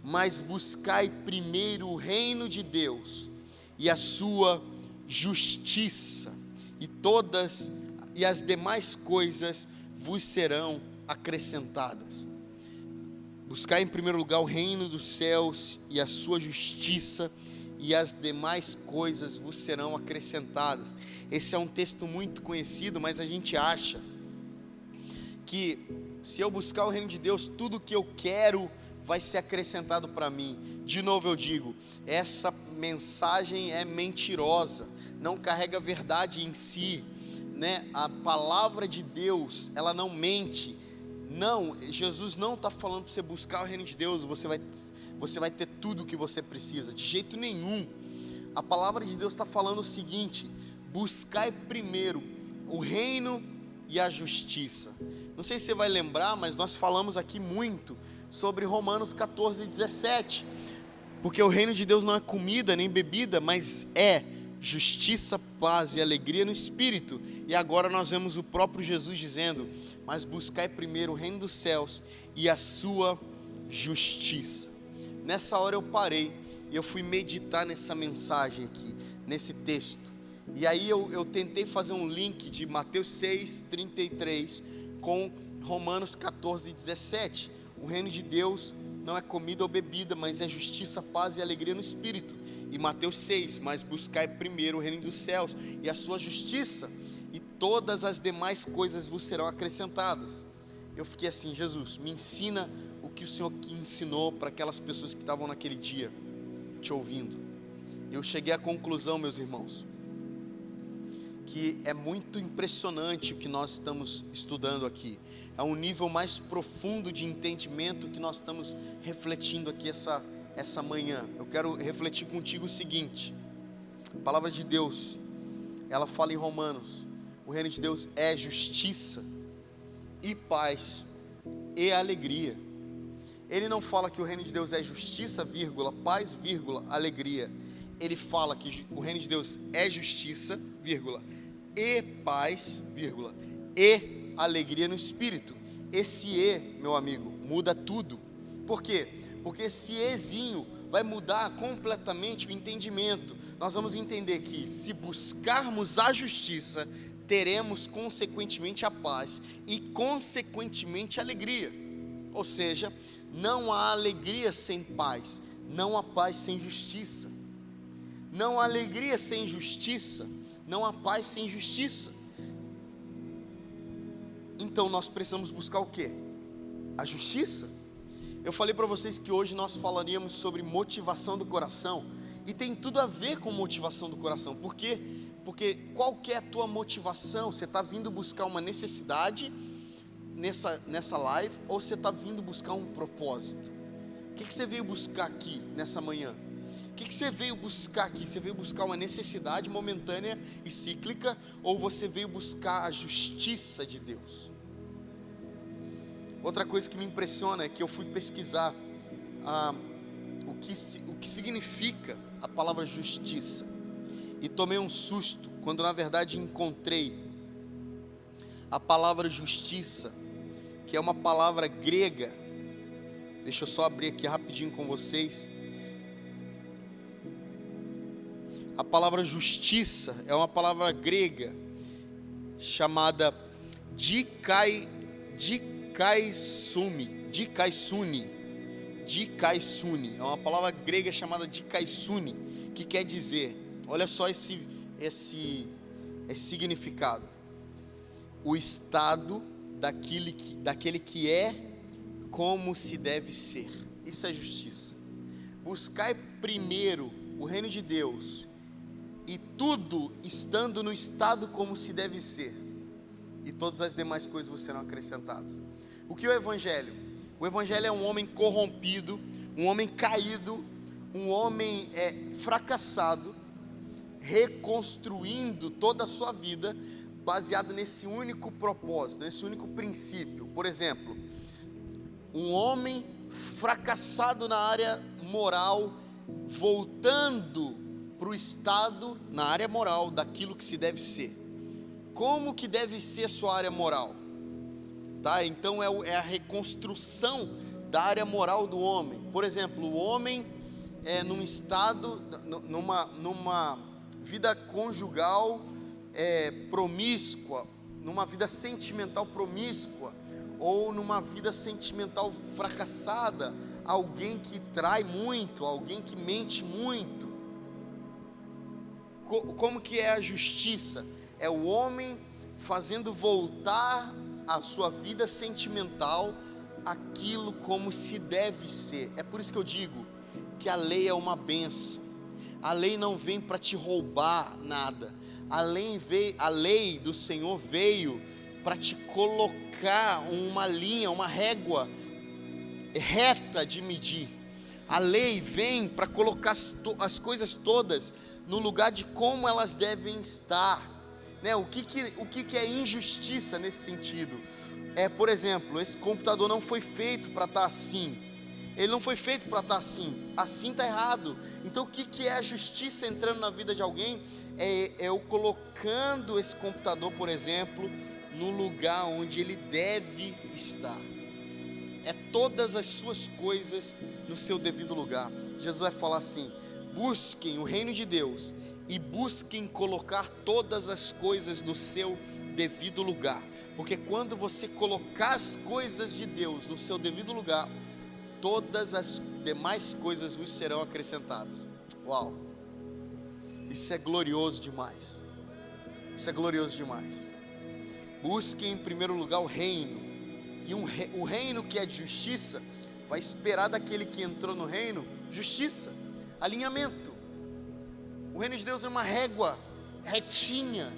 mas buscai primeiro o reino de Deus e a sua justiça, e as demais coisas vos serão acrescentadas. Buscai em primeiro lugar o reino dos céus e a sua justiça, e as demais coisas vos serão acrescentadas. Esse é um texto muito conhecido, mas a gente acha que se eu buscar o reino de Deus, tudo que eu quero vai ser acrescentado para mim. De novo eu digo, essa mensagem é mentirosa, não carrega verdade em si, né? A palavra de Deus, ela não mente. Não, Jesus não está falando para você buscar o reino de Deus, você vai ter tudo o que você precisa, de jeito nenhum. A palavra de Deus está falando o seguinte: buscai primeiro o reino e a justiça. Não sei se você vai lembrar, mas nós falamos aqui muito sobre Romanos 14, 17, porque o reino de Deus não é comida nem bebida, mas é justiça, paz e alegria no Espírito. E agora nós vemos o próprio Jesus dizendo: mas buscai primeiro o reino dos céus e a sua justiça. Nessa hora eu parei e eu fui meditar nessa mensagem aqui, nesse texto, e aí eu tentei fazer um link de Mateus 6, 33 com Romanos 14, 17. O reino de Deus não é comida ou bebida, mas é justiça, paz e alegria no Espírito. E Mateus 6, mas buscai primeiro o reino dos céus e a sua justiça, e todas as demais coisas vos serão acrescentadas. Eu fiquei assim: Jesus, me ensina o que o Senhor ensinou para aquelas pessoas que estavam naquele dia te ouvindo. Eu cheguei à conclusão, meus irmãos, que é muito impressionante o que nós estamos estudando aqui. É um nível mais profundo de entendimento que nós estamos refletindo aqui essa manhã. Eu quero refletir contigo o seguinte: a palavra de Deus, ela fala em Romanos, o reino de Deus é justiça e paz e alegria. Ele não fala que o reino de Deus é justiça, vírgula, paz, vírgula, alegria. Ele fala que o reino de Deus é justiça, vírgula, e paz, vírgula, e alegria no Espírito. Esse "e", meu amigo, muda tudo. Por quê? Porque esse "ezinho" vai mudar completamente o entendimento. Nós vamos entender que se buscarmos a justiça, teremos consequentemente a paz e consequentemente a alegria. Ou seja, não há alegria sem paz, não há paz sem justiça. Não há alegria sem justiça, não há paz sem justiça. Então nós precisamos buscar o quê? A justiça. Eu falei para vocês que hoje nós falaríamos sobre motivação do coração, e tem tudo a ver com motivação do coração. Por quê? Porque qual que é a tua motivação? Você está vindo buscar uma necessidade nessa live, ou você está vindo buscar um propósito? O que você veio buscar aqui nessa manhã? O que você veio buscar aqui? Você veio buscar uma necessidade momentânea e cíclica, ou você veio buscar a justiça de Deus? Outra coisa que me impressiona é que eu fui pesquisar o que significa a palavra justiça, e tomei um susto quando na verdade encontrei a palavra justiça, que é uma palavra grega. Deixa eu só abrir aqui rapidinho com vocês. A palavra justiça é uma palavra grega chamada dikaisune. É uma palavra grega chamada dikaisune, que quer dizer, olha só esse significado: o estado daquele que é como se deve ser. Isso é justiça. Buscai primeiro o reino de Deus, e tudo estando no estado como se deve ser, e todas as demais coisas vos serão acrescentadas. O que é o Evangelho? O Evangelho é um homem corrompido, um homem caído, um homem fracassado, reconstruindo toda a sua vida baseado nesse único propósito, nesse único princípio. Por exemplo, um homem fracassado na área moral, voltando para o estado na área moral daquilo que se deve ser. Como que deve ser a sua área moral? Tá? Então é a reconstrução da área moral do homem. Por exemplo, o homem num estado, numa vida conjugal promíscua, numa vida sentimental promíscua, ou numa vida sentimental fracassada, alguém que trai muito, alguém que mente muito. Como que é a justiça? É o homem fazendo voltar a sua vida sentimental aquilo como se deve ser. É por isso que eu digo que a lei é uma bênção. A lei não vem para te roubar nada. A lei do Senhor veio para te colocar uma linha, uma régua reta de medir. A lei vem para colocar as coisas todas no lugar de como elas devem estar, né? O que é injustiça nesse sentido? Por exemplo, esse computador não foi feito para estar assim. Ele não foi feito para estar assim. Assim está errado. Então o que é a justiça entrando na vida de alguém? É eu colocando esse computador, por exemplo, no lugar onde ele deve estar. É todas as suas coisas no seu devido lugar. Jesus vai falar assim: busquem o reino de Deus e busquem colocar todas as coisas no seu devido lugar. Porque quando você colocar as coisas de Deus no seu devido lugar, todas as demais coisas vos serão acrescentadas. Uau! Isso é glorioso demais. Isso é glorioso demais. Busquem em primeiro lugar o reino. E o reino que é de justiça vai esperar daquele que entrou no reino justiça, alinhamento. O reino de Deus é uma régua retinha.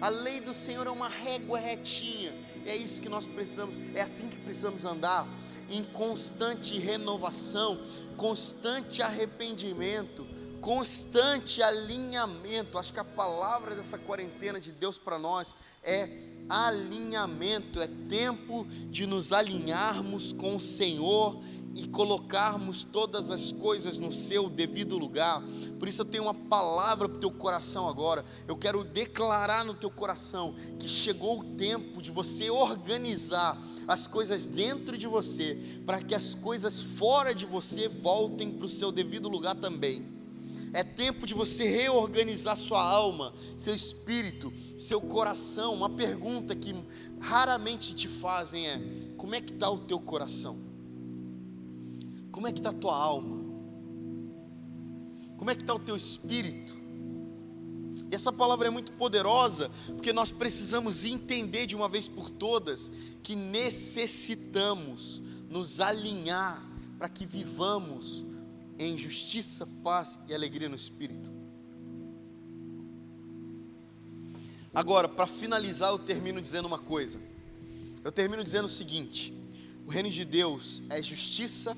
A lei do Senhor é uma régua retinha. É isso que nós precisamos. É assim que precisamos andar, em constante renovação, constante arrependimento, constante alinhamento. Acho que a palavra dessa quarentena de Deus para nós é alinhamento. É tempo de nos alinharmos com o Senhor e colocarmos todas as coisas no seu devido lugar. Por isso eu tenho uma palavra para o teu coração agora. Eu quero declarar no teu coração que chegou o tempo de você organizar as coisas dentro de você, para que as coisas fora de você voltem para o seu devido lugar também. É tempo de você reorganizar sua alma, seu espírito, seu coração. Uma pergunta que raramente te fazem é: como é que está o teu coração? Como é que está a tua alma? Como é que está o teu espírito? E essa palavra é muito poderosa, porque nós precisamos entender de uma vez por todas que necessitamos nos alinhar para que vivamos em justiça, paz e alegria no espírito. Agora, para finalizar, eu termino dizendo uma coisa. Eu termino dizendo o seguinte: o reino de Deus é justiça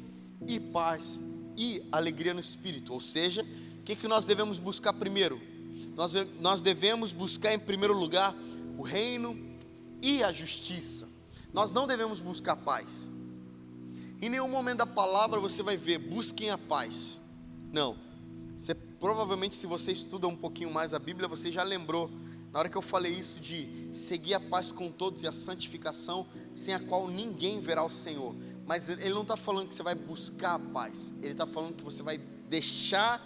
e paz e alegria no espírito. Ou seja, o que nós devemos buscar primeiro? Nós devemos buscar em primeiro lugar o reino e a justiça. Nós não devemos buscar paz. Em nenhum momento da palavra você vai ver: busquem a paz. Não. Provavelmente, se você estuda um pouquinho mais a Bíblia, você já lembrou, na hora que eu falei isso, de seguir a paz com todos e a santificação, sem a qual ninguém verá o Senhor. Mas ele não está falando que você vai buscar a paz. Ele está falando que você vai deixar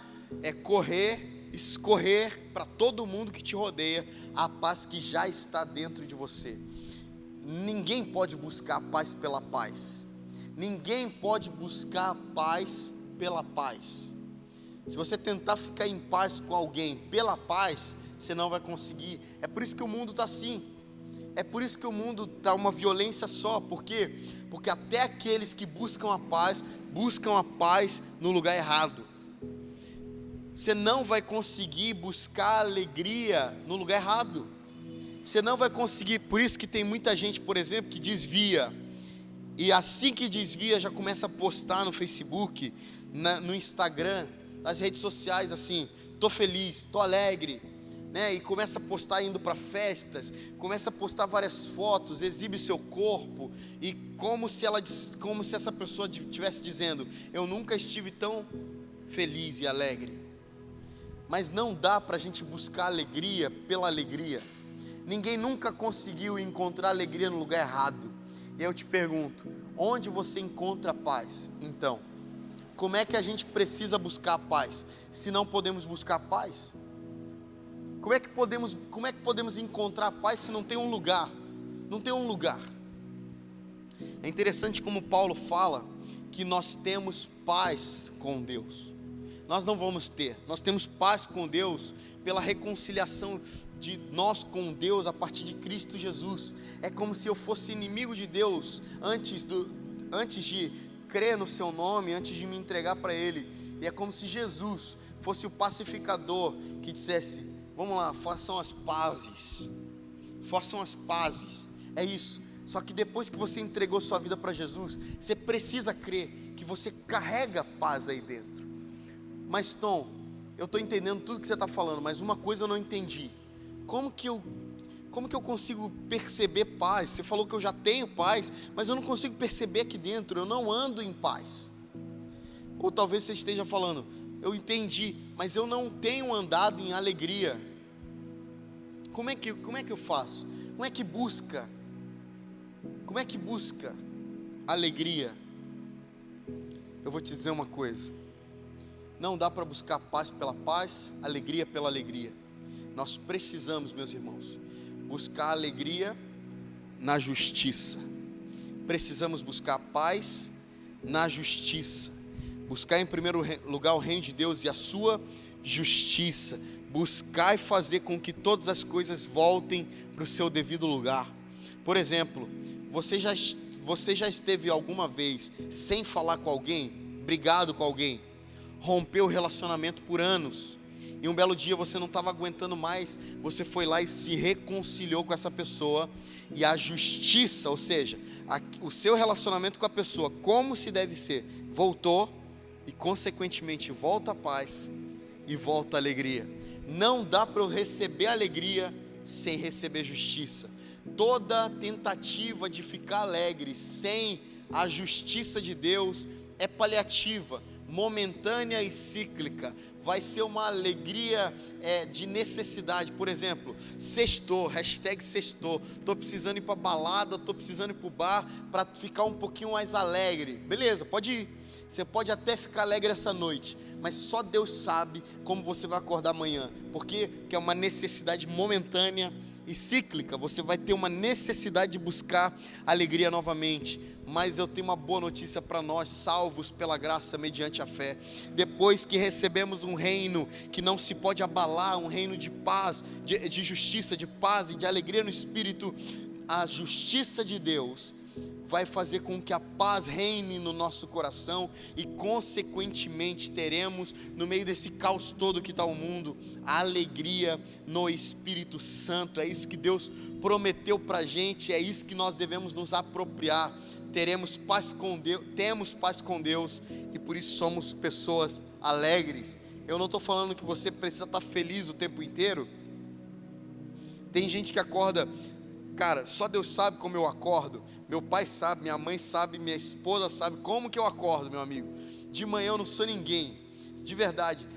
escorrer para todo mundo que te rodeia a paz que já está dentro de você. Ninguém pode buscar a paz pela paz. Ninguém pode buscar a paz pela paz. Se você tentar ficar em paz com alguém pela paz, você não vai conseguir. É por isso que o mundo está assim. É por isso que o mundo está uma violência só. Por quê? Porque até aqueles que buscam a paz no lugar errado. Você não vai conseguir buscar alegria no lugar errado. Você não vai conseguir. Por isso que tem muita gente, por exemplo, que desvia. E assim que desvia, já começa a postar no Facebook, no Instagram, nas redes sociais, assim: tô feliz, tô alegre, né? E começa a postar indo para festas, começa a postar várias fotos, exibe o seu corpo, e como se essa pessoa estivesse dizendo: eu nunca estive tão feliz e alegre. Mas não dá para a gente buscar alegria pela alegria. Ninguém nunca conseguiu encontrar alegria no lugar errado. E eu te pergunto, onde você encontra paz? Então, como é que a gente precisa buscar paz, se não podemos buscar paz? Como é que podemos encontrar paz se não tem um lugar? Não tem um lugar. É interessante como Paulo fala que nós temos paz com Deus. Nós não vamos ter, nós temos paz com Deus pela reconciliação de nós com Deus a partir de Cristo Jesus. É como se eu fosse inimigo de Deus antes de crer no seu nome, antes de me entregar para Ele. E é como se Jesus fosse o pacificador que dissesse: vamos lá, façam as pazes. Façam as pazes. É isso. Só que depois que você entregou sua vida para Jesus, você precisa crer que você carrega paz aí dentro. Mas Tom, eu estou entendendo tudo que você está falando, mas uma coisa eu não entendi. Como que eu consigo perceber paz? Você falou que eu já tenho paz, mas eu não consigo perceber aqui dentro, eu não ando em paz. Ou talvez você esteja falando: eu entendi, mas eu não tenho andado em alegria. Como é que eu faço? Como é que busca alegria? Eu vou te dizer uma coisa: não dá para buscar paz pela paz, alegria pela alegria. Nós precisamos, meus irmãos, buscar alegria na justiça. Precisamos buscar paz na justiça. Buscar em primeiro lugar o reino de Deus e a sua justiça. Buscar e fazer com que todas as coisas voltem para o seu devido lugar. Por exemplo, você já esteve alguma vez sem falar com alguém, brigado com alguém, rompeu o relacionamento por anos, e um belo dia você não estava aguentando mais, você foi lá e se reconciliou com essa pessoa, e a justiça, ou seja, o seu relacionamento com a pessoa, como se deve ser, voltou, e consequentemente volta a paz e volta a alegria. Não dá para eu receber alegria sem receber justiça. Toda tentativa de ficar alegre sem a justiça de Deus é paliativa, momentânea e cíclica. Vai ser uma alegria de necessidade. Por exemplo, sextou, hashtag sextou. Estou precisando ir para balada, estou precisando ir para o bar para ficar um pouquinho mais alegre. Beleza, pode ir. Você pode até ficar alegre essa noite, mas só Deus sabe como você vai acordar amanhã. Porque é uma necessidade momentânea e cíclica. Você vai ter uma necessidade de buscar alegria novamente. Mas eu tenho uma boa notícia para nós, salvos pela graça mediante a fé. Depois que recebemos um reino que não se pode abalar, um reino de paz, de justiça, de paz e de alegria no Espírito, a justiça de Deus vai fazer com que a paz reine no nosso coração e consequentemente teremos, no meio desse caos todo que está o mundo, a alegria no Espírito Santo. É isso que Deus prometeu para a gente, é isso que nós devemos nos apropriar. Teremos paz com Deus, temos paz com Deus e por isso somos pessoas alegres. Eu não estou falando que você precisa estar feliz o tempo inteiro. Tem gente que acorda, cara, só Deus sabe como eu acordo. Meu pai sabe, minha mãe sabe, minha esposa sabe como que eu acordo, meu amigo. De manhã eu não sou ninguém, de verdade.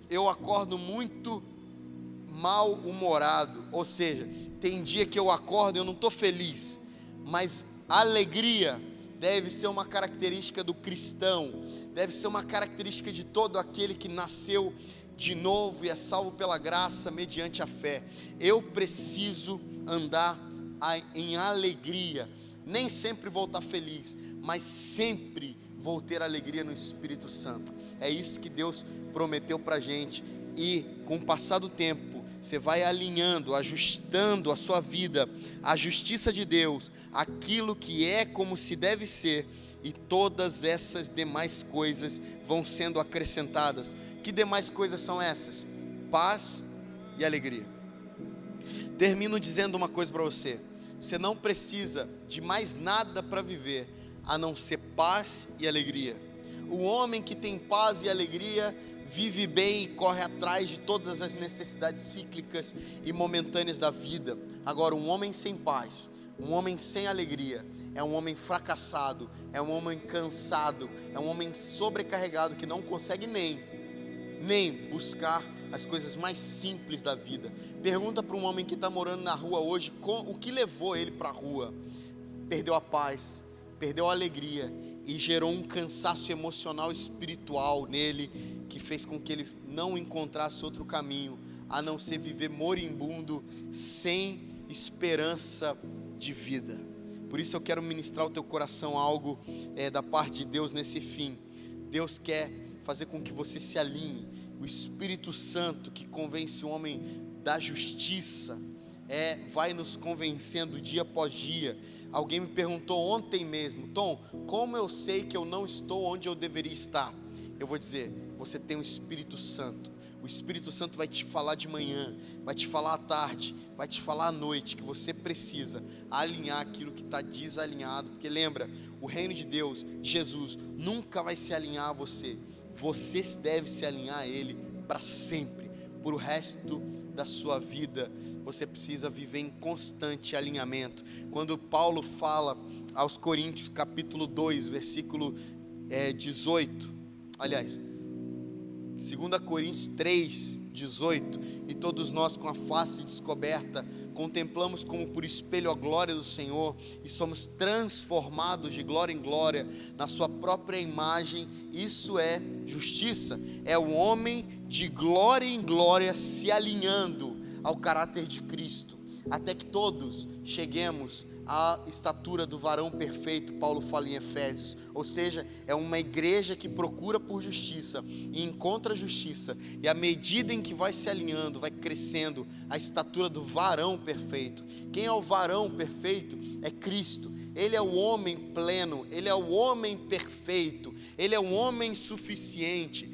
Eu acordo muito mal-humorado, ou seja, tem dia que eu acordo e eu não estou feliz, mas a alegria deve ser uma característica do cristão, deve ser uma característica de todo aquele que nasceu de novo e é salvo pela graça mediante a fé. Eu preciso andar em alegria, nem sempre vou estar feliz, mas sempre vou ter alegria no Espírito Santo. É isso que Deus prometeu para a gente, e com o passar do tempo, você vai alinhando, ajustando a sua vida, a justiça de Deus, aquilo que é como se deve ser, e todas essas demais coisas vão sendo acrescentadas. Que demais coisas são essas? Paz e alegria. Termino dizendo uma coisa para você: você não precisa de mais nada para viver, a não ser paz e alegria. O homem que tem paz e alegria vive bem e corre atrás de todas as necessidades cíclicas e momentâneas da vida. Agora, um homem sem paz, um homem sem alegria, é um homem fracassado, é um homem cansado, é um homem sobrecarregado que não consegue nem buscar as coisas mais simples da vida. Pergunta para um homem que está morando na rua hoje, o que levou ele para a rua? Perdeu a paz, perdeu a alegria e gerou um cansaço emocional e espiritual nele, que fez com que ele não encontrasse outro caminho, a não ser viver moribundo, sem esperança de vida. Por isso eu quero ministrar ao teu coração algo da parte de Deus nesse fim. Deus quer fazer com que você se alinhe. O Espírito Santo que convence o homem da justiça, vai nos convencendo dia após dia. Alguém me perguntou ontem mesmo: Tom, como eu sei que eu não estou onde eu deveria estar? Eu vou dizer: você tem o Espírito Santo. O Espírito Santo vai te falar de manhã, vai te falar à tarde, vai te falar à noite, que você precisa alinhar aquilo que está desalinhado. Porque lembra, o reino de Deus, Jesus, nunca vai se alinhar a você. Você deve se alinhar a Ele para sempre, por o resto da sua vida. Você precisa viver em constante alinhamento. Quando Paulo fala aos Coríntios, capítulo 2, versículo 18, aliás, 2 Coríntios 3, 18, e todos nós com a face descoberta, contemplamos como por espelho a glória do Senhor, e somos transformados de glória em glória, na sua própria imagem. Isso é justiça, é o homem de glória em glória se alinhando ao caráter de Cristo, até que todos cheguemos à estatura do varão perfeito. Paulo fala em Efésios, ou seja, é uma igreja que procura por justiça e encontra justiça, e à medida em que vai se alinhando, vai crescendo a estatura do varão perfeito. Quem é o varão perfeito? É Cristo. Ele é o homem pleno, ele é o homem perfeito, ele é um homem suficiente.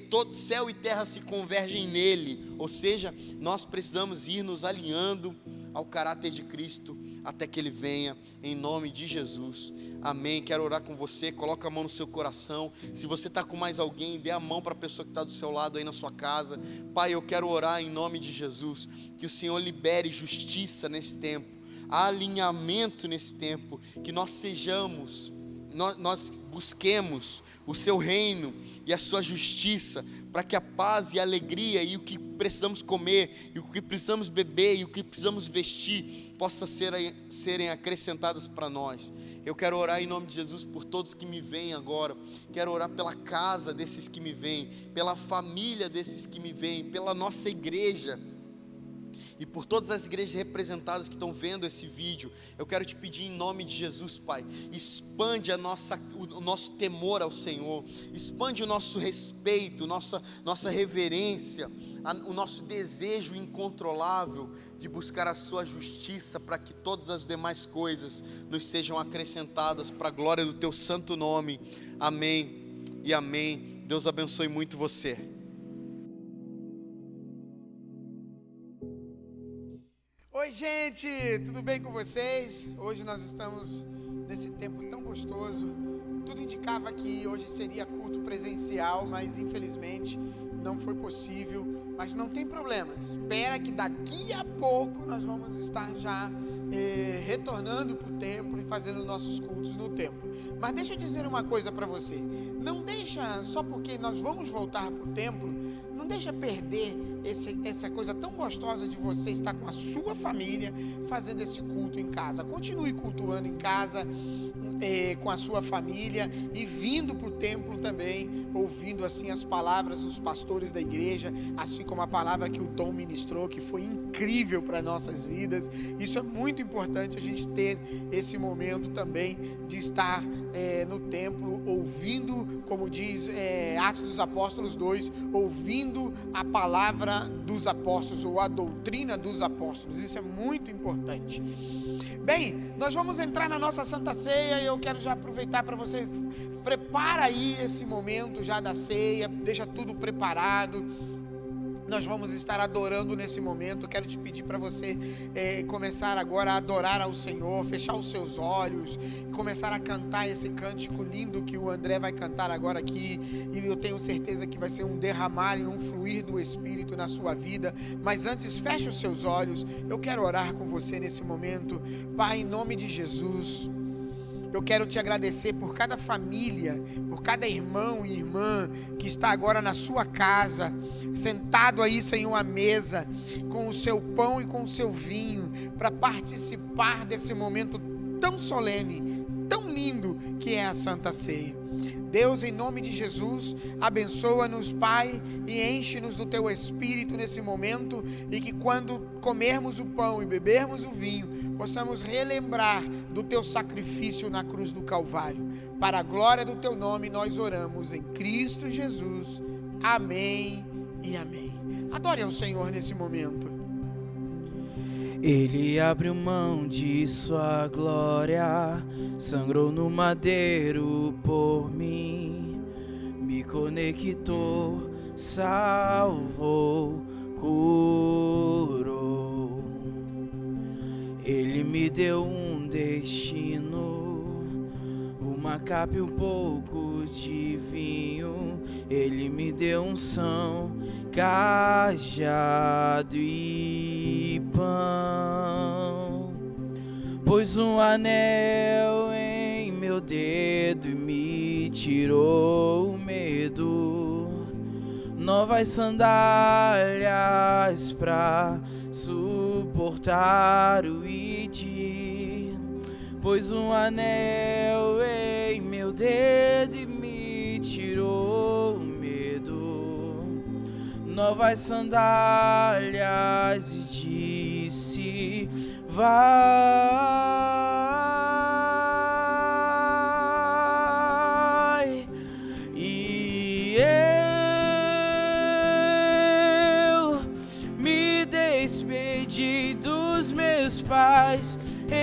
Todo céu e terra se convergem nele, ou seja, nós precisamos ir nos alinhando ao caráter de Cristo até que Ele venha, em nome de Jesus, amém. Quero orar com você, coloca a mão no seu coração. Se você está com mais alguém, dê a mão para a pessoa que está do seu lado aí na sua casa. Pai, eu quero orar em nome de Jesus, que o Senhor libere justiça nesse tempo, alinhamento nesse tempo, que nós sejamos, nós busquemos o seu reino e a sua justiça, para que a paz e a alegria e o que precisamos comer, e o que precisamos beber, e o que precisamos vestir, possa serem acrescentadas para nós. Eu quero orar em nome de Jesus por todos que me veem agora. Quero orar pela casa desses que me veem, pela família desses que me veem, pela nossa igreja, e por todas as igrejas representadas que estão vendo esse vídeo. Eu quero te pedir em nome de Jesus, Pai, expande o nosso temor ao Senhor, expande o nosso respeito, nossa reverência, o nosso desejo incontrolável de buscar a sua justiça, para que todas as demais coisas nos sejam acrescentadas para a glória do teu santo nome. Amém e amém. Deus abençoe muito você. Oi, gente, tudo bem com vocês? Hoje nós estamos nesse tempo tão gostoso. Tudo indicava que hoje seria culto presencial, mas infelizmente não foi possível. Mas não tem problema, espera que daqui a pouco nós vamos estar já retornando para o templo e fazendo nossos cultos no templo. Mas deixa eu dizer uma coisa para você: não deixa, só porque nós vamos voltar para o templo, não deixa perder essa coisa tão gostosa de você estar com a sua família fazendo esse culto em casa. Continue cultuando em casa, com a sua família, e vindo para o templo também, ouvindo assim as palavras dos pastores da igreja, assim como a palavra que o Tom ministrou, que foi incrível para nossas vidas. Isso é muito importante, a gente ter esse momento também de estar no templo, ouvindo, como diz Atos dos Apóstolos 2, ouvindo a palavra dos apóstolos, ou a doutrina dos apóstolos. Isso é muito importante. Bem, nós vamos entrar na nossa Santa Ceia, e eu quero já aproveitar para você, prepara aí esse momento já da ceia, deixa tudo preparado. Nós vamos estar adorando nesse momento. Quero te pedir para você começar agora a adorar ao Senhor, fechar os seus olhos, começar a cantar esse cântico lindo que o André vai cantar agora aqui, e eu tenho certeza que vai ser um derramar e um fluir do Espírito na sua vida. Mas antes, feche os seus olhos. Eu quero orar com você nesse momento. Pai, em nome de Jesus, eu quero te agradecer por cada família, por cada irmão e irmã que está agora na sua casa, sentado aí, Senhor, à mesa, com o seu pão e com o seu vinho, para participar desse momento tão solene, tão lindo que é a Santa Ceia. Deus, em nome de Jesus, abençoa-nos, Pai, e enche-nos do Teu Espírito nesse momento, e que quando comermos o pão e bebermos o vinho, possamos relembrar do Teu sacrifício na cruz do Calvário. Para a glória do Teu nome nós oramos em Cristo Jesus. Amém e amém. Adore ao Senhor nesse momento. Ele abriu mão de sua glória, sangrou no madeiro por mim, me conectou, salvou, curou. Ele me deu um destino, uma capa e um pouco de vinho. Ele me deu unção, cajado e pão. Pôs um anel em meu dedo e me tirou o medo. Novas sandálias pra suportar o ID. Pôs um anel em meu dedo e me tirou o medo. Novas sandálias e disse: vai. E eu me despedi dos meus pais. Eu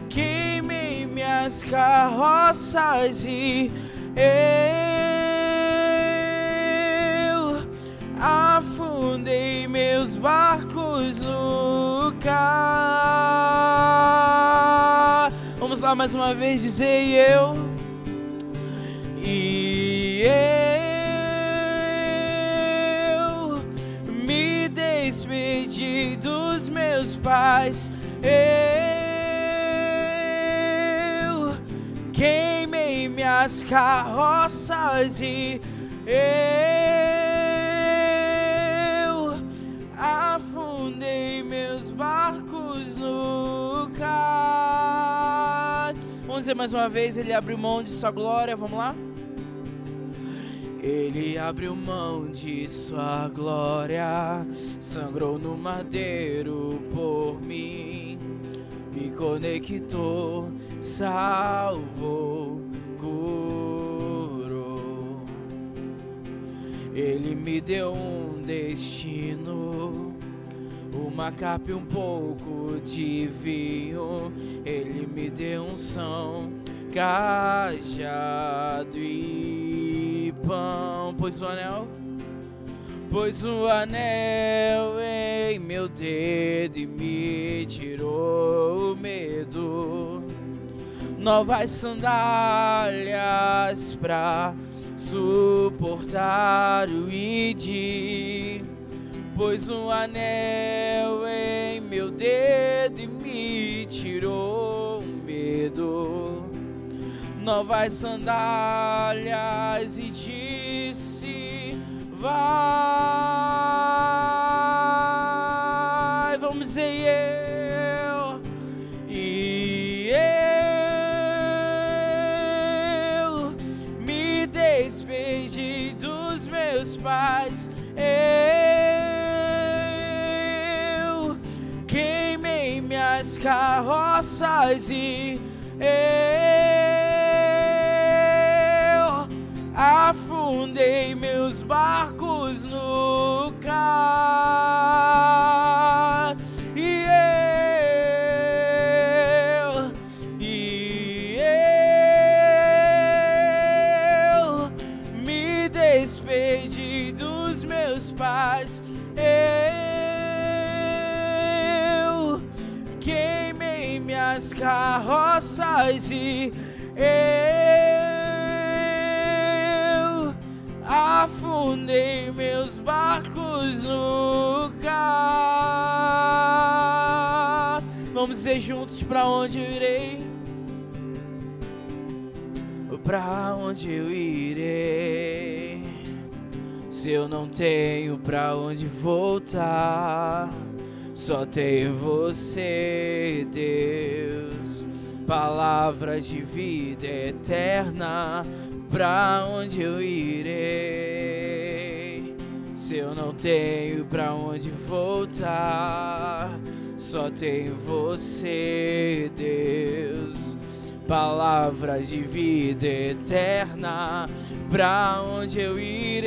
queimei minhas carroças e eu afundei meus barcos no cais. Vamos lá mais uma vez dizer: e eu me despedi dos meus pais. Eu queimei minhas carroças e eu afundei meus barcos no cais. Vamos dizer mais uma vez: ele abriu mão de sua glória. Vamos lá? Ele abriu mão de sua glória, sangrou no madeiro por mim, me conectou, salvou, curou. Ele me deu um destino, uma capa e um pouco de vinho. Ele me deu unção, cajado e pão. Pôs um anel em meu dedo e me tirou o medo. Novas sandálias pra suportar o ID. Pôs um anel em meu dedo e me tirou o medo. Novas sandálias e disse: vai. Vamos dizer: eu me despedi dos meus pais. Eu queimei minhas carroças e eu afundei meus barcos no cais. E eu me minhas carroças e eu afundei meus barcos no mar. Vamos dizer juntos: pra onde eu irei? Pra onde eu irei? Se eu não tenho pra onde voltar, só tenho você, Deus. Palavras de vida eterna. Pra onde eu irei? Se eu não tenho pra onde voltar, só tenho você, Deus. Palavras de vida eterna. Pra onde eu irei?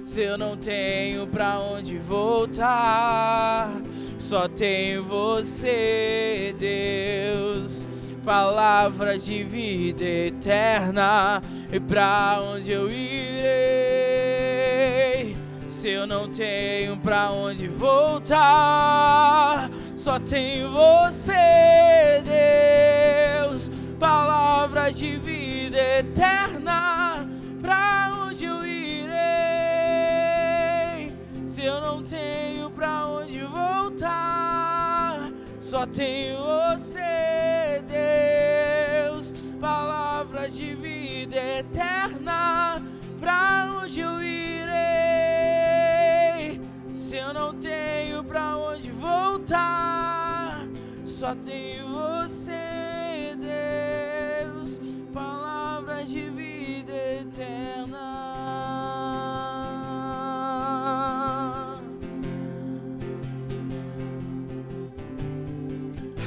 Se eu não tenho pra onde voltar, só tenho você, Deus. Palavras de vida eterna. E pra onde eu irei? Se eu não tenho pra onde voltar, só tenho você, Deus. Palavras de vida eterna. Pra onde eu irei? Se eu não tenho pra onde voltar, só tenho você, Deus. Palavras de vida eterna. Pra onde eu irei? Se eu não tenho pra onde voltar, só tenho você, Deus. Palavras de vida eterna.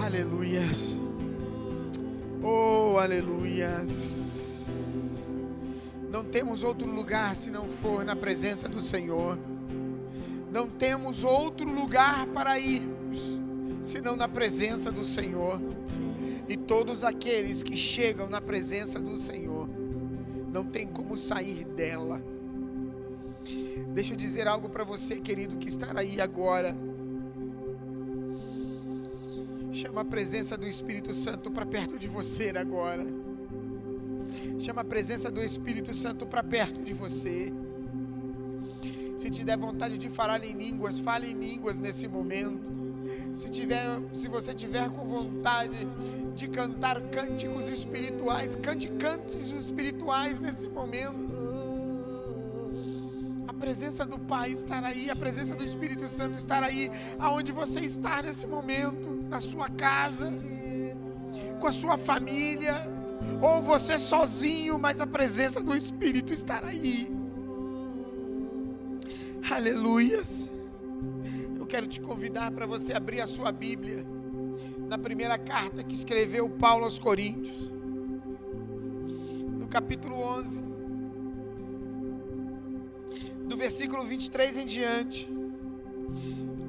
Aleluias. Oh, aleluias. Não temos outro lugar se não for na presença do Senhor. Não temos outro lugar para irmos senão na presença do Senhor. E todos aqueles que chegam na presença do Senhor não tem como sair dela. Deixa eu dizer algo para você, querido, que está aí agora. Chama a presença do Espírito Santo para perto de você agora. Chama a presença do Espírito Santo para perto de você. Se te der vontade de falar em línguas, fale em línguas nesse momento. Se você tiver com vontade de cantar cânticos espirituais, cante cânticos espirituais nesse momento. A presença do Pai estará aí, a presença do Espírito Santo estará aí, aonde você está nesse momento, na sua casa, com a sua família, ou você sozinho, mas a presença do Espírito estará aí. Aleluias. Eu quero te convidar para você abrir a sua Bíblia na primeira carta que escreveu Paulo aos Coríntios, no capítulo 11, do versículo 23 em diante,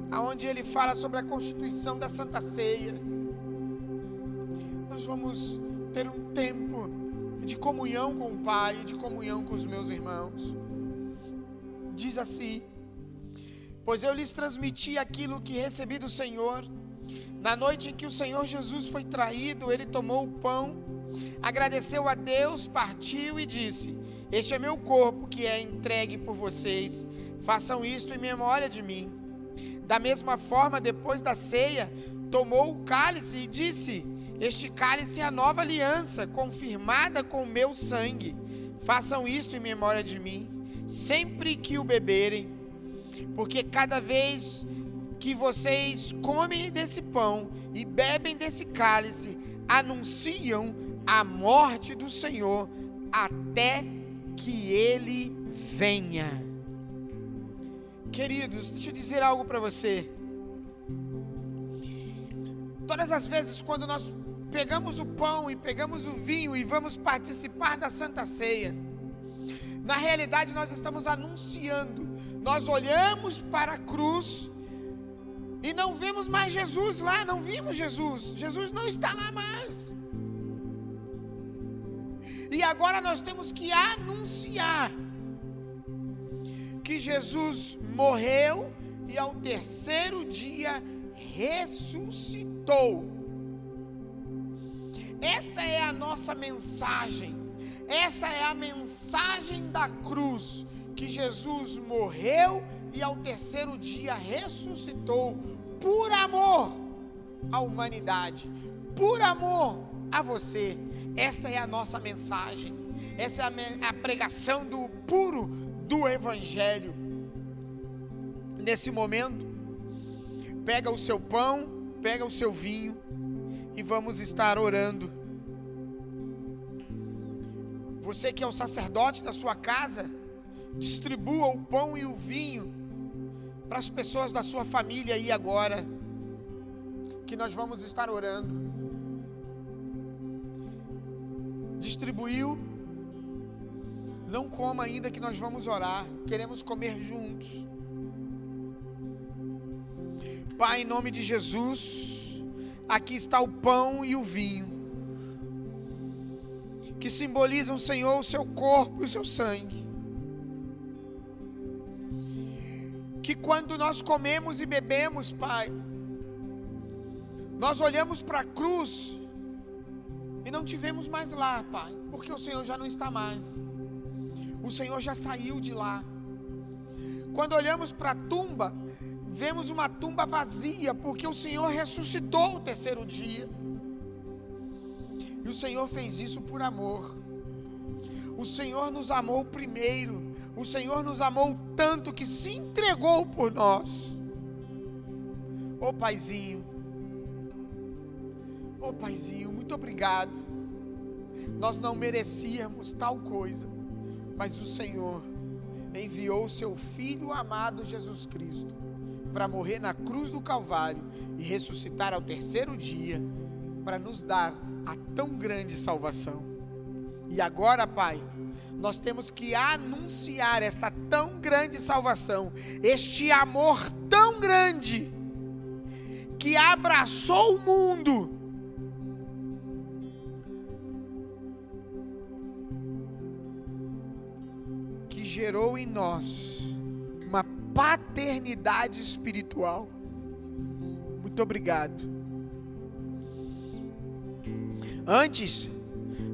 aonde ele fala sobre a constituição da Santa Ceia. Nós vamos ter um tempo de comunhão com o Pai, de comunhão com os meus irmãos. Diz assim: pois eu lhes transmiti aquilo que recebi do Senhor. Na noite em que o Senhor Jesus foi traído, ele tomou o pão, agradeceu a Deus, partiu e disse: este é meu corpo que é entregue por vocês, façam isto em memória de mim. Da mesma forma, depois da ceia, tomou o cálice e disse: este cálice é a nova aliança, confirmada com o meu sangue, façam isto em memória de mim, sempre que o beberem, porque cada vez que vocês comem desse pão e bebem desse cálice, anunciam a morte do Senhor até que Ele venha. Queridos, deixa eu dizer algo para você. Todas as vezes quando nós pegamos o pão e pegamos o vinho e vamos participar da Santa Ceia, na realidade nós estamos anunciando. Nós olhamos para a cruz e não vemos mais Jesus lá, não vimos Jesus. Jesus não está lá mais. E agora nós temos que anunciar que Jesus morreu e ao terceiro dia ressuscitou. Essa é a nossa mensagem. Essa é a mensagem da cruz, que Jesus morreu e ao terceiro dia ressuscitou por amor à humanidade, por amor a você. Esta é a nossa mensagem. Essa é a pregação do puro do Evangelho. Nesse momento, pega o seu pão, pega o seu vinho e vamos estar orando. Você que é o sacerdote da sua casa, distribua o pão e o vinho para as pessoas da sua família aí agora, que nós vamos estar orando. Distribuiu? Não coma ainda, que nós vamos orar. Queremos comer juntos. Pai, em nome de Jesus, aqui está o pão e o vinho, que simbolizam, Senhor, o seu corpo e o seu sangue. Que quando nós comemos e bebemos, Pai, nós olhamos para a cruz e não te vemos mais lá, Pai, porque o Senhor já não está mais. O Senhor já saiu de lá. Quando olhamos para a tumba, vemos uma tumba vazia, porque o Senhor ressuscitou o terceiro dia. E o Senhor fez isso por amor. O Senhor nos amou primeiro. O Senhor nos amou tanto que se entregou por nós. Ô Paizinho, muito obrigado. Nós não merecíamos tal coisa, mas o Senhor enviou o seu Filho amado Jesus Cristo para morrer na cruz do Calvário e ressuscitar ao terceiro dia para nos dar a tão grande salvação. E agora, Pai, nós temos que anunciar esta tão grande salvação, este amor tão grande que abraçou o mundo, que gerou em nós uma paternidade espiritual. Muito obrigado. Antes,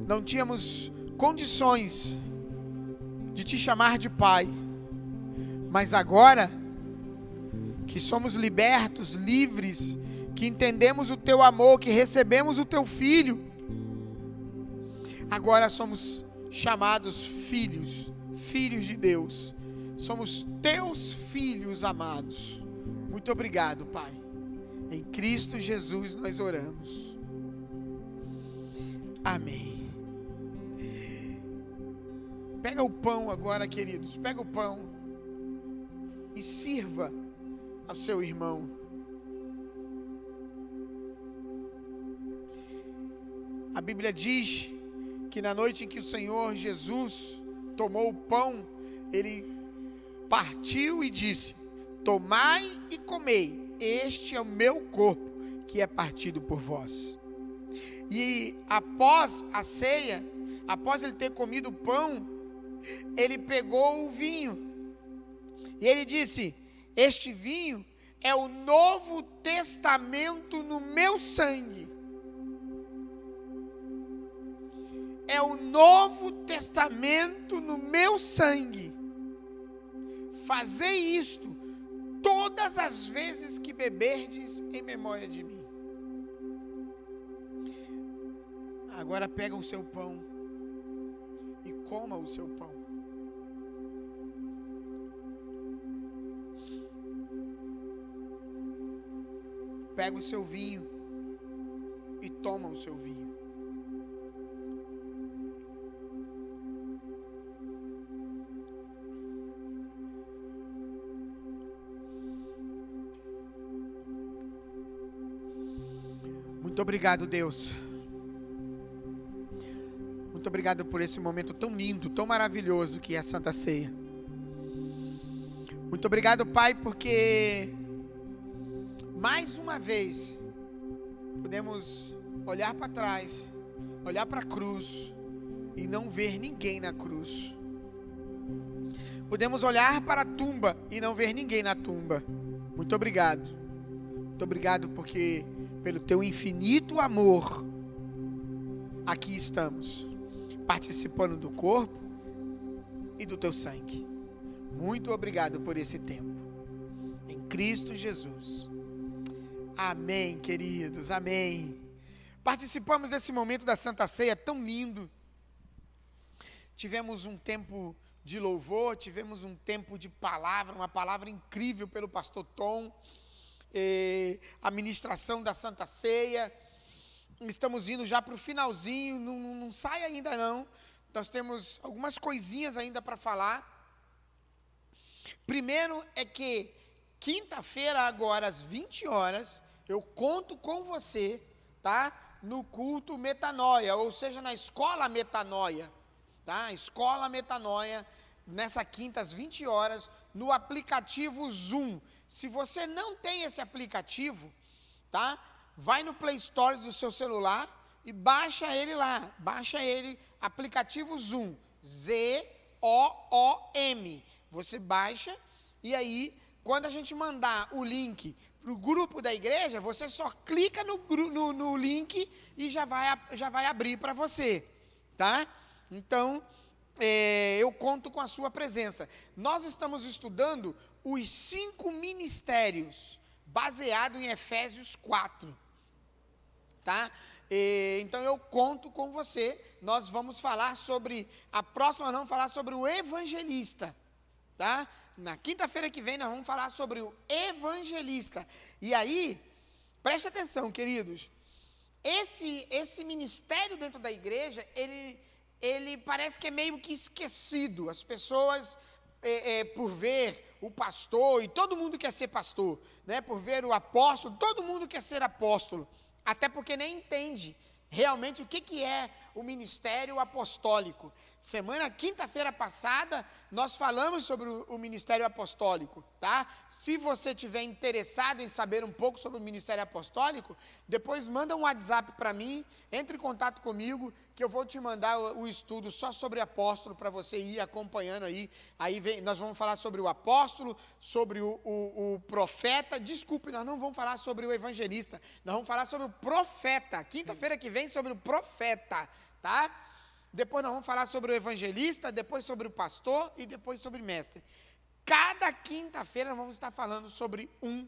não tínhamos condições de te chamar de Pai, mas agora que somos libertos, livres, que entendemos o teu amor, que recebemos o teu Filho, agora somos chamados filhos, filhos de Deus. Somos teus filhos amados. Muito obrigado, Pai. Em Cristo Jesus nós oramos. Amém. Pega o pão agora, queridos. Pega o pão e sirva ao seu irmão. A Bíblia diz que na noite em que o Senhor Jesus tomou o pão, Ele partiu e disse: tomai e comei, este é o meu corpo que é partido por vós. E após a ceia, após ele ter comido o pão, ele pegou o vinho e ele disse: este vinho é o Novo Testamento no meu sangue. É o Novo Testamento no meu sangue. Fazei isto todas as vezes que beberdes em memória de mim. Agora pega o seu pão e coma o seu pão. Pega o seu vinho e toma o seu vinho. Muito obrigado, Deus. Muito obrigado por esse momento tão lindo, tão maravilhoso que é a Santa Ceia. Muito obrigado, Pai, porque mais uma vez podemos olhar para trás, olhar para a cruz e não ver ninguém na cruz. Podemos olhar para a tumba e não ver ninguém na tumba. Muito obrigado. Muito Muito obrigado porque, pelo teu infinito amor, aqui estamos, participando do corpo e do teu sangue. Muito obrigado por esse tempo. Em Cristo Jesus. Amém, queridos, amém. Participamos desse momento da Santa Ceia tão lindo. Tivemos um tempo de louvor, tivemos um tempo de palavra, uma palavra incrível pelo pastor Tom, a ministração da Santa Ceia. Estamos indo já para o finalzinho, não sai ainda não. Nós temos algumas coisinhas ainda para falar. Primeiro é que quinta-feira, agora às 20 horas, eu conto com você, tá? No culto Metanoia, ou seja, na escola Metanoia, tá? Escola Metanoia, nessa quinta às 20 horas, no aplicativo Zoom. Se você não tem esse aplicativo, tá? Vai no Play Store do seu celular e baixa ele lá. Baixa ele, aplicativo Zoom, Z-O-O-M. Você baixa e aí, quando a gente mandar o link para o grupo da igreja, você só clica no link e já vai abrir para você, tá? Então, eu conto com a sua presença. Nós estamos estudando os 5 ministérios, baseado em Efésios 4, tá? Então eu conto com você. Nós vamos falar sobre, a próxima nós vamos falar sobre o evangelista, tá? Na quinta-feira que vem nós vamos falar sobre o evangelista. E aí, preste atenção, queridos, esse ministério dentro da igreja, ele parece que é meio que esquecido. As pessoas, por ver o pastor, e todo mundo quer ser pastor, né? Por ver o apóstolo, todo mundo quer ser apóstolo, até porque nem entende realmente o que é o ministério apostólico. Quinta-feira passada, nós falamos sobre o ministério apostólico, tá? Se você tiver interessado em saber um pouco sobre o ministério apostólico, depois manda um WhatsApp para mim, entre em contato comigo, que eu vou te mandar o estudo só sobre apóstolo, para você ir acompanhando aí. Nós vamos falar sobre o apóstolo, sobre o profeta. Desculpe, nós não vamos falar sobre o evangelista, nós vamos falar sobre o profeta. Quinta-feira que vem, sobre o profeta, tá? Depois nós vamos falar sobre o evangelista, depois sobre o pastor e depois sobre o mestre. Cada quinta-feira nós vamos estar falando sobre um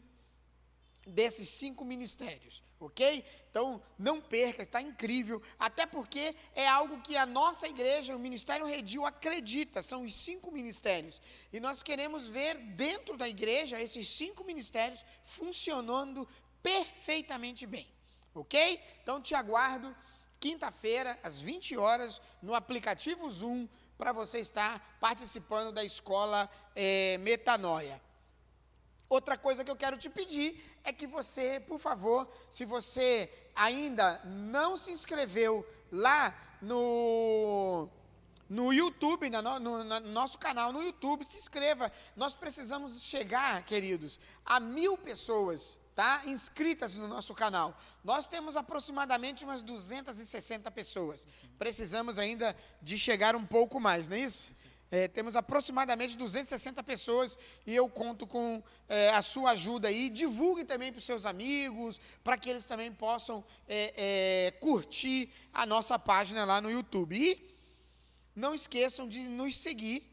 desses 5 ministérios, ok? Então, não perca, está incrível, até porque é algo que a nossa igreja, o Ministério Redil, acredita, são os 5 ministérios, e nós queremos ver dentro da igreja esses 5 ministérios funcionando perfeitamente bem, ok? Então, te aguardo quinta-feira, às 20 horas, no aplicativo Zoom, para você estar participando da escola Metanoia. Outra coisa que eu quero te pedir é que você, por favor, se você ainda não se inscreveu lá no YouTube, no nosso canal no YouTube, se inscreva. Nós precisamos chegar, queridos, a 1000 pessoas, tá? Inscritas no nosso canal. Nós temos aproximadamente umas 260 pessoas. Precisamos ainda de chegar um pouco mais, não é isso? Temos aproximadamente 260 pessoas e eu conto com a sua ajuda aí. Divulgue também para os seus amigos, para que eles também possam curtir a nossa página lá no YouTube. E não esqueçam de nos seguir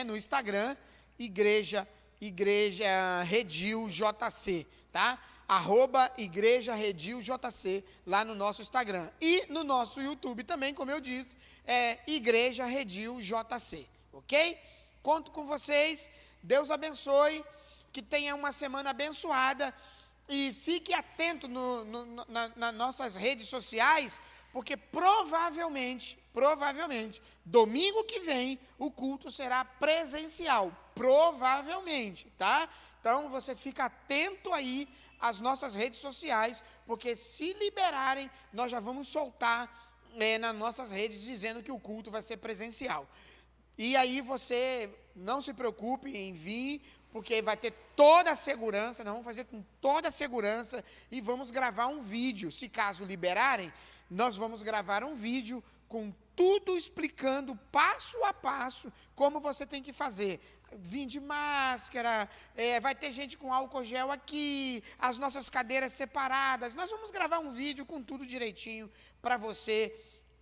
no Instagram, Igreja Redil JC, tá? @Igreja Redil JC, lá no nosso Instagram. E no nosso YouTube também, como eu disse, Igreja Redil JC, ok? Conto com vocês, Deus abençoe, que tenha uma semana abençoada, e fique atento nas nossas redes sociais, porque provavelmente, domingo que vem, o culto será presencial, provavelmente, tá? Então, você fica atento aí às nossas redes sociais, porque se liberarem, nós já vamos soltar nas nossas redes, dizendo que o culto vai ser presencial. E aí você não se preocupe em vir, porque vai ter toda a segurança, nós vamos fazer com toda a segurança, e vamos gravar um vídeo, se caso liberarem, nós vamos gravar um vídeo com tudo explicando passo a passo como você tem que fazer. Vim de máscara, vai ter gente com álcool gel aqui, as nossas cadeiras separadas. Nós vamos gravar um vídeo com tudo direitinho para você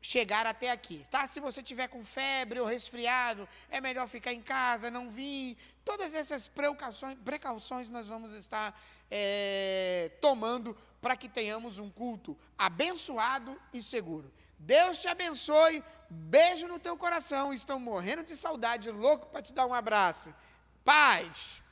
chegar até aqui, tá? Se você tiver com febre ou resfriado, é melhor ficar em casa, não vir. Todas essas precauções nós vamos estar tomando para que tenhamos um culto abençoado e seguro. Deus te abençoe, beijo no teu coração, estão morrendo de saudade, louco para te dar um abraço. Paz!